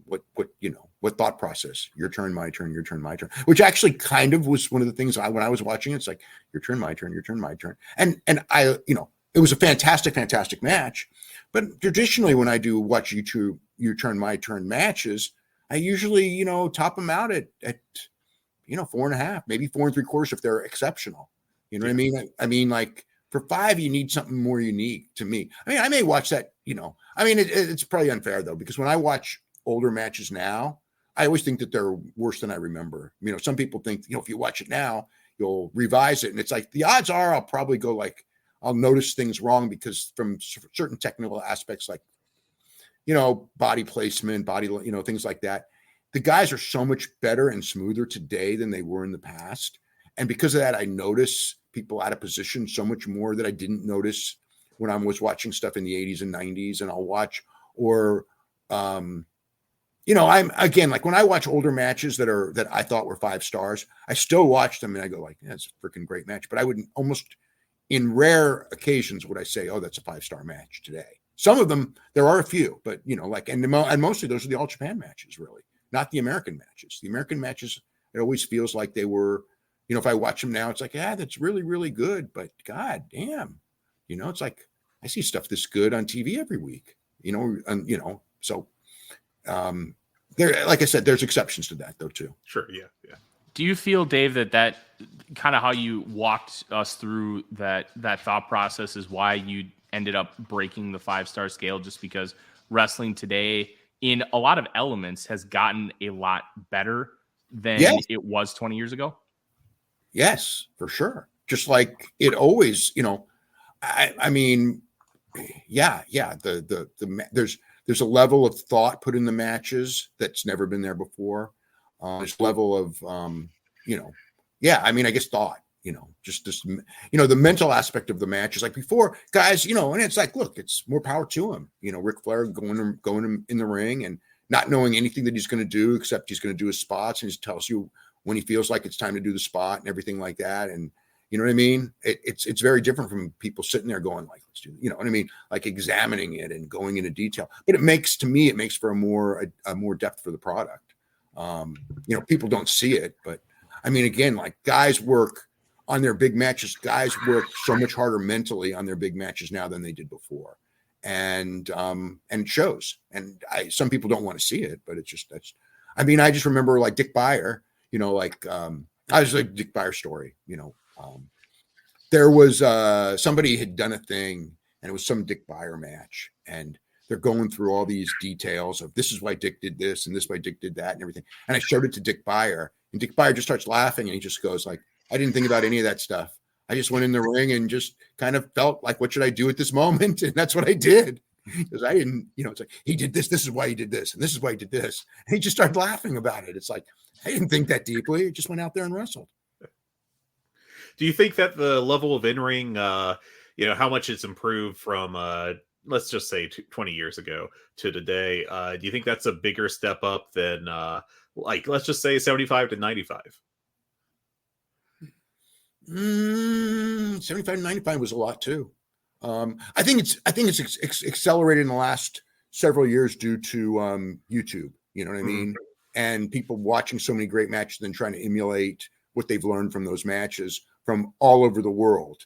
what thought process? Your turn, my turn, your turn, my turn, which actually kind of was one of the things when I was watching, it's like your turn, my turn, your turn, my turn. And I, it was a fantastic, fantastic match. But traditionally when I do watch YouTube, your turn, my turn matches, I usually, top them out at 4.5, maybe 4 3/4 if they're exceptional. You know what I mean? Like for 5, you need something more unique to me. I may watch that, it's probably unfair though, because when I watch older matches now, I always think that they're worse than I remember. Some people think, if you watch it now, you'll revise it. And it's like, the odds are I'll probably go like, I'll notice things wrong because from certain technical aspects, like, body placement, things like that. The guys are so much better and smoother today than they were in the past. And because of that, I notice people out of position so much more that I didn't notice when I was watching stuff in the 80s and 90s. And I'll watch, or, I'm again, like when I watch older matches that I thought were 5 stars, I still watch them and I go like, yeah, it's a freaking great match. But I wouldn't, almost in rare occasions would I say, oh, that's a 5-star match today. Some of them, there are a few, but and mostly those are the All Japan matches, really, not the American matches. The American matches, it always feels like they were, if I watch them now, it's like, yeah, that's really, really good. But God damn, it's like I see stuff this good on TV every week, so there, like I said, there's exceptions to that though too. Sure. Yeah. Do you feel, Dave, that kind of how you walked us through that thought process is why you ended up breaking the 5-star scale, just because wrestling today in a lot of elements has gotten a lot better than it was 20 years ago? Yes, for sure. Just like it always, I mean, yeah. There's a level of thought put in the matches that's never been there before. There's a level of, I mean, I guess thought, just this, the mental aspect of the match is like before, guys, and it's like, look, it's more power to him. Ric Flair going in the ring and not knowing anything that he's going to do except he's going to do his spots, and he tells you when he feels like it's time to do the spot and everything like that. And you know what I mean? It's very different from people sitting there going like, let's do, what I mean? Like examining it and going into detail. But it makes for a more depth for the product. People don't see it, but I mean, again, like guys work on their big matches. Guys work so much harder mentally on their big matches now than they did before. And it shows. And some people don't want to see it, but it's just, I just remember like Dick Beyer, I was like Dick Beyer story, there was somebody had done a thing and it was some Dick Beyer match, and they're going through all these details of this is why Dick did this and this is why Dick did that and everything. And I showed it to Dick Beyer, and Dick Beyer just starts laughing and he just goes like, I didn't think about any of that stuff. I just went in the ring and just kind of felt like, what should I do at this moment? And that's what I did. Because I didn't, it's like, he did this. This is why he did this. And this is why he did this. And he just started laughing about it. It's like, I didn't think that deeply. I just went out there and wrestled. Do you think that the level of in-ring, how much it's improved from, let's just say 20 years ago to today? Do you think that's a bigger step up than, let's just say 75 to 95? 75 to 95 was a lot too. I think it's accelerated in the last several years due to YouTube. You know what I mean? And people watching so many great matches and trying to emulate what they've learned from those matches from all over the world.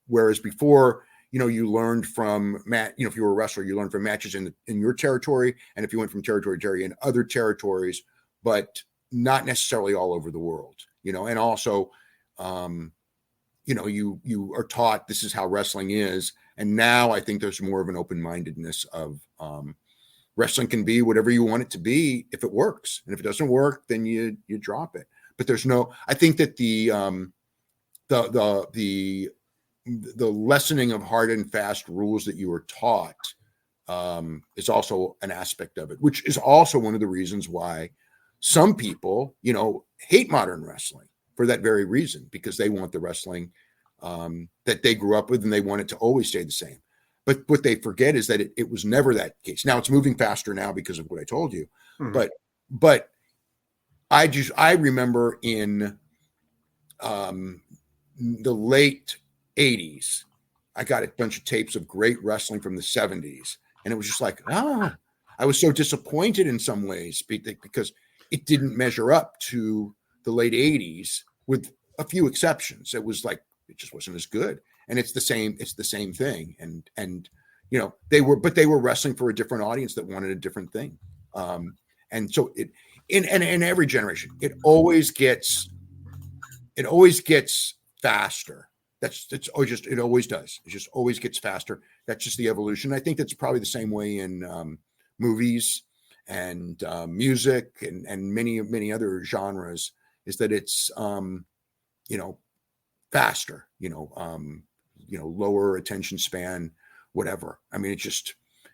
Whereas before, you learned from if you were a wrestler, you learned from matches in your territory, and if you went from territory to territory in other territories, but not necessarily all over the world. And also, you are taught this is how wrestling is. And now I think there's more of an open-mindedness of wrestling can be whatever you want it to be if it works. And if it doesn't work, then you drop it. But I think that the lessening of hard and fast rules that you were taught is also an aspect of it, which is also one of the reasons why some people, hate modern wrestling for that very reason, because they want the wrestling that they grew up with and they want it to always stay the same. But what they forget is that it was never that case. Now it's moving faster now because of what I told you. But I remember in the late 80s, I got a bunch of tapes of great wrestling from the 70s. And it was just like, I was so disappointed in some ways because it didn't measure up to the late 80s with a few exceptions. It was like, it just wasn't as good. And it's the same thing. And they were wrestling for a different audience that wanted a different thing. And so in every generation, it always gets faster. It always does. It just always gets faster. That's just the evolution. I think that's probably the same way in movies and music and many other genres, is that it's faster, lower attention span, whatever. I mean, it's just,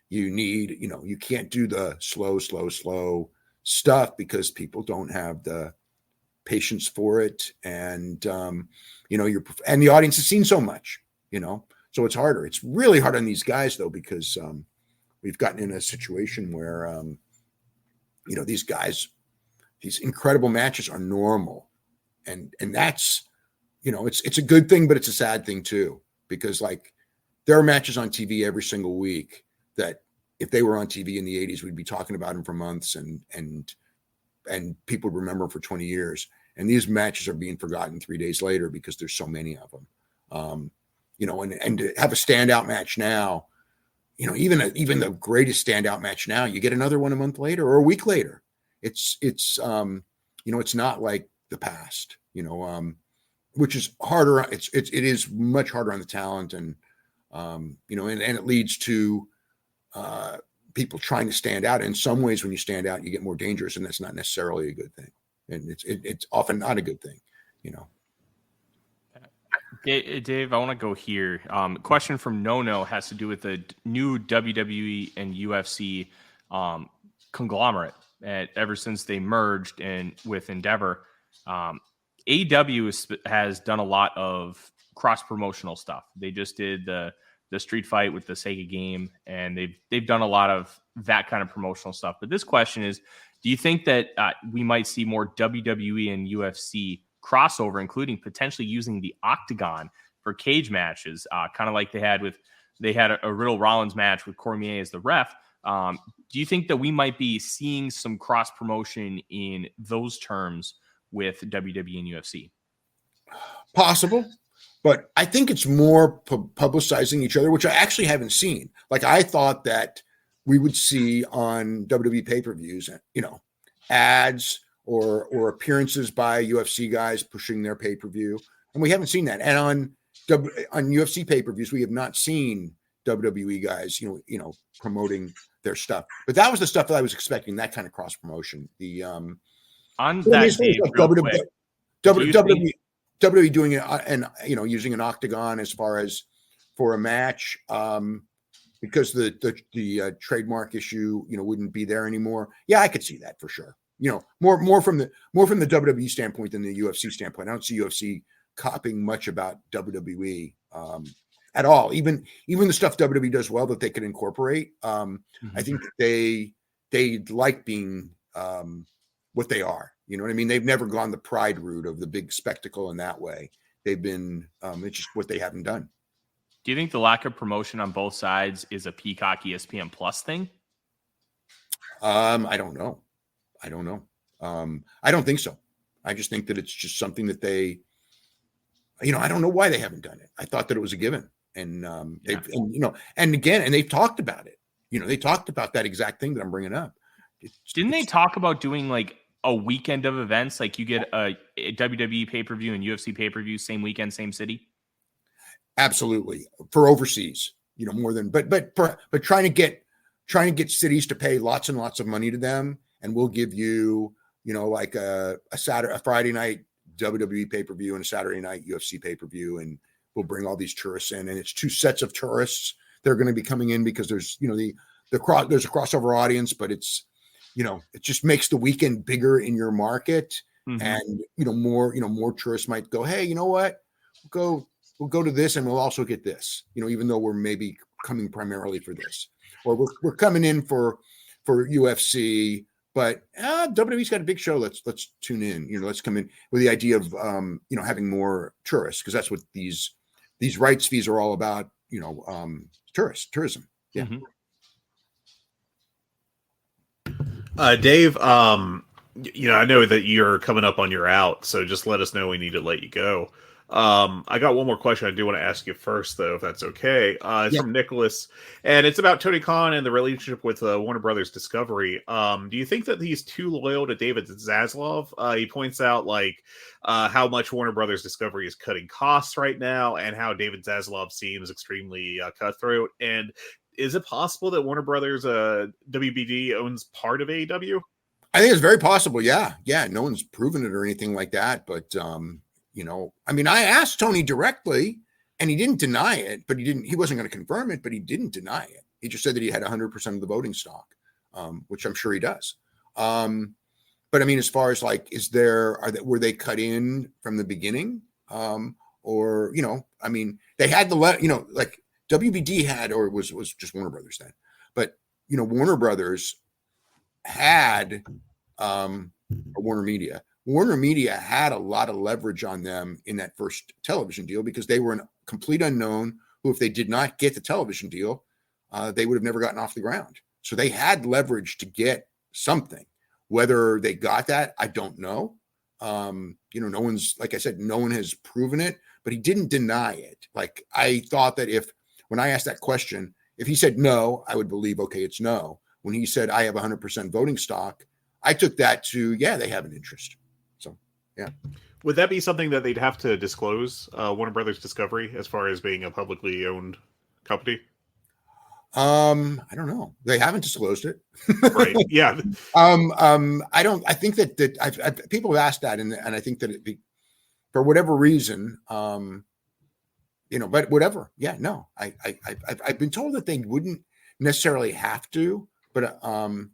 you need, you can't do the slow stuff because people don't have the patience for it. And, and the audience has seen so much, so it's harder. It's really hard on these guys though, because we've gotten in a situation where, these guys, these incredible matches are normal. And that's, it's a good thing, but it's a sad thing too, because like there are matches on TV every single week that if they were on TV in the 80s, we'd be talking about them for months and people would remember for 20 years. And these matches are being forgotten 3 days later because there's so many of them. And to have a standout match now, even the greatest standout match now, you get another one a month later or a week later. It's not like the past, which is harder. It is much harder on the talent, and it leads to people trying to stand out. In some ways, when you stand out, you get more dangerous, and that's not necessarily a good thing. And it's often not a good thing, Dave, I want to go here. Question from No has to do with the new WWE and UFC conglomerate. Ever since they merged with Endeavor, AEW has done a lot of cross promotional stuff. They just did the street fight with the Sega game, and they've done a lot of that kind of promotional stuff. But this question is, do you think that we might see more WWE and UFC crossover, including potentially using the Octagon for cage matches, kind of like they had a Riddle Rollins match with Cormier as the ref? Do you think that we might be seeing some cross promotion in those terms with WWE and UFC? Possible, but I think it's more publicizing each other, which I actually haven't seen. Like I thought that we would see on WWE pay-per-views, ads or appearances by UFC guys pushing their pay-per-view, and we haven't seen that. And on UFC pay-per-views, we have not seen WWE guys, promoting their stuff. But that was the stuff that I was expecting, that kind of cross promotion. The on that, WWE doing it and using an Octagon as far as for a match, because the trademark issue wouldn't be there anymore. Yeah, I could see that for sure. More from the WWE standpoint than the UFC standpoint. I don't see UFC copying much about WWE at all. Even the stuff WWE does well that they could incorporate. I think that they like being what they are. You know what I mean? They've never gone the pride route of the big spectacle in that way. They've been it's just what they haven't done. Do you think the lack of promotion on both sides is a Peacock ESPN Plus thing? I don't know. I don't think so. I just think that it's just something that they, I don't know why they haven't done it. I thought that it was a given, and they've talked about it. They talked about that exact thing that I'm bringing up. Didn't they talk about doing like a weekend of events? Like you get a WWE pay-per-view and UFC pay-per-view, same weekend, same city? Absolutely. For overseas, more than, but trying to get cities to pay lots and lots of money to them. And we'll give you, like a Friday night WWE pay-per-view and a Saturday night UFC pay-per-view. And we'll bring all these tourists in, and it's two sets of tourists. They're going to be coming in because there's, there's a crossover audience, but it's, it just makes the weekend bigger in your market. Mm-hmm. And, more tourists might go, hey, you know what? We'll go to this and we'll also get this, even though we're maybe coming primarily for this, or we're coming in for UFC, but WWE's got a big show. Let's tune in, let's come in with the idea of, having more tourists, because that's what these rights fees are all about, tourism. Yeah. Mm-hmm. Dave, I know that you're coming up on your out, so just let us know we need to let you go. I got one more question I do want to ask you first, though, if that's okay. It's from Nicholas, and it's about Tony Khan and the relationship with Warner Brothers Discovery. Do you think that he's too loyal to David Zaslav? He points out how much Warner Brothers Discovery is cutting costs right now, and how David Zaslav seems extremely cutthroat. And is it possible that Warner Brothers WBD owns part of AEW? I think it's very possible. Yeah. No one's proven it or anything like that, but I asked Tony directly, and he didn't deny it, but he wasn't going to confirm it, but he didn't deny it. He just said that he had 100% of the voting stock, which I'm sure he does. But I mean, as far as were they cut in from the beginning? Or, they had WBD had, or it was just Warner Brothers then, but Warner Brothers had Warner Media. Warner Media had a lot of leverage on them in that first television deal because they were a complete unknown who, if they did not get the television deal, they would have never gotten off the ground. So they had leverage to get something. Whether they got that, I don't know. No one's, like I said, no one has proven it, but he didn't deny it. Like, I thought that when I asked that question, if he said no, I would believe, okay, it's no. When he said, I have 100% voting stock, I took that to, yeah, they have an interest. So, yeah. Would that be something that they'd have to disclose, Warner Brothers Discovery, as far as being a publicly owned company? I don't know. They haven't disclosed it. Right. Yeah. I think that people have asked that, and I think that for whatever reason, but whatever. Yeah, no, I've been told that they wouldn't necessarily have to, but that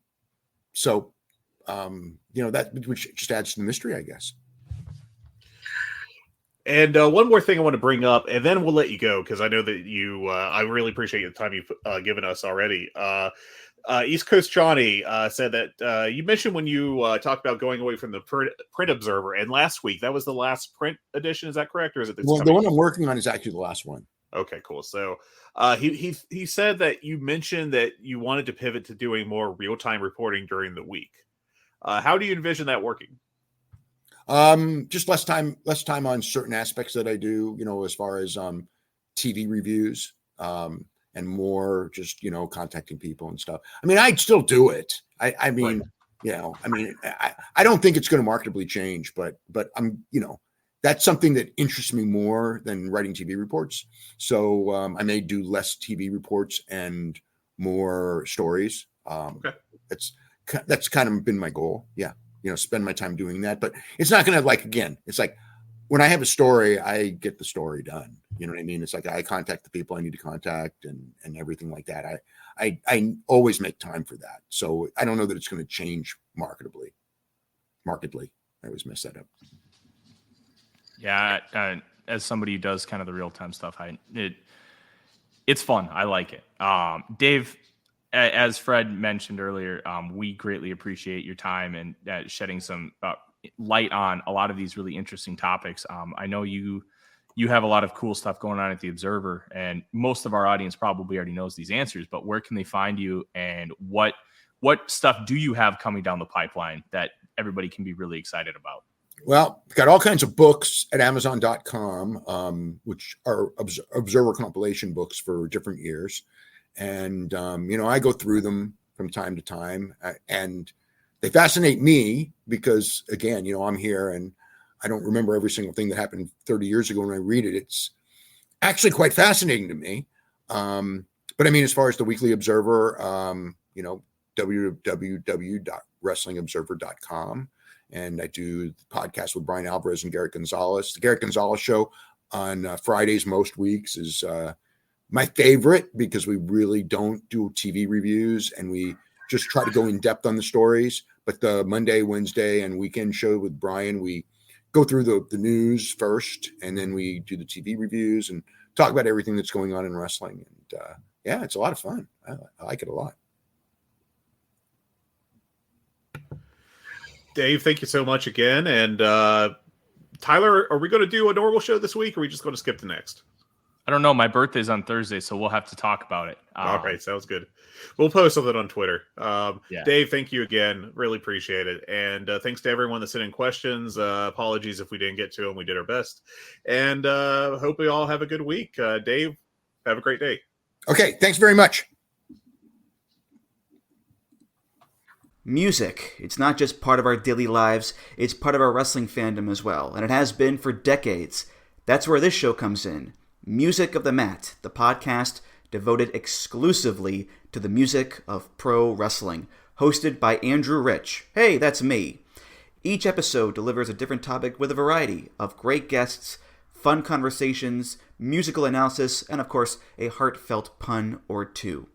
which just adds to the mystery, I guess. And one more thing I want to bring up, and then we'll let you go, because I know that you, I really appreciate the time you've given us already. East Coast Johnny said that you mentioned when you talked about going away from the print Observer, and last week, that was the last print edition, is that correct? Or is it this the one I'm working on is actually the last one. Okay, cool. So he said that you mentioned that you wanted to pivot to doing more real-time reporting during the week. How do you envision that working? Just less time on certain aspects that I do, as far as TV reviews, and more just, contacting people and stuff. I mean, I'd still do it. I mean, right. I don't think it's going to marketably change, but I'm, that's something that interests me more than writing TV reports. So I may do less TV reports and more stories. Okay. That's kind of been my goal. Yeah. Spend my time doing that, but it's not going to it's like when I have a story, I get the story done. You know what I mean? It's like I contact the people I need to contact and everything like that. I always make time for that. So I don't know that it's going to change markedly. I always mess that up. Yeah. As somebody who does kind of the real-time stuff, it's fun. I like it. Dave, as Fred mentioned earlier, we greatly appreciate your time and shedding some light on a lot of these really interesting topics. I know you have a lot of cool stuff going on at the Observer, and most of our audience probably already knows these answers, but where can they find you, and what stuff do you have coming down the pipeline that everybody can be really excited about? Well, we've got all kinds of books at Amazon.com, which are Observer compilation books for different years. And, I go through them from time to time, and they fascinate me because, again, I'm here and I don't remember every single thing that happened 30 years ago when I read it. It's actually quite fascinating to me. But I mean, as far as the Weekly Observer, www.wrestlingobserver.com. And I do the podcast with Brian Alvarez and Garrett Gonzalez. The Garrett Gonzalez show on Fridays most weeks is my favorite because we really don't do TV reviews and we just try to go in depth on the stories. But the Monday, Wednesday, and weekend show with Brian, we go through the news first, and then we do the TV reviews and talk about everything that's going on in wrestling. And yeah, it's a lot of fun. I like it a lot. Dave, thank you so much again. And Tyler, are we going to do a normal show this week, or are we just going to skip to next? I don't know. My birthday's on Thursday, so we'll have to talk about it. All right, sounds good. We'll post something on Twitter. Yeah. Dave, thank you again. Really appreciate it. And thanks to everyone that sent in questions. Apologies if we didn't get to them. We did our best. And hope we all have a good week. Dave, have a great day. Okay, thanks very much. Music. It's not just part of our daily lives, it's part of our wrestling fandom as well, and it has been for decades. That's where this show comes in. Music of the Mat, the podcast devoted exclusively to the music of pro wrestling, hosted by Andrew Rich. Hey, that's me. Each episode delivers a different topic with a variety of great guests, fun conversations, musical analysis, and of course, a heartfelt pun or two.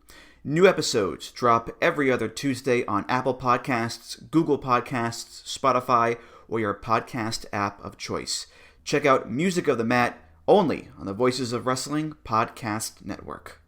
New episodes drop every other Tuesday on Apple Podcasts, Google Podcasts, Spotify, or your podcast app of choice. Check out Music of the Mat only on the Voices of Wrestling Podcast Network.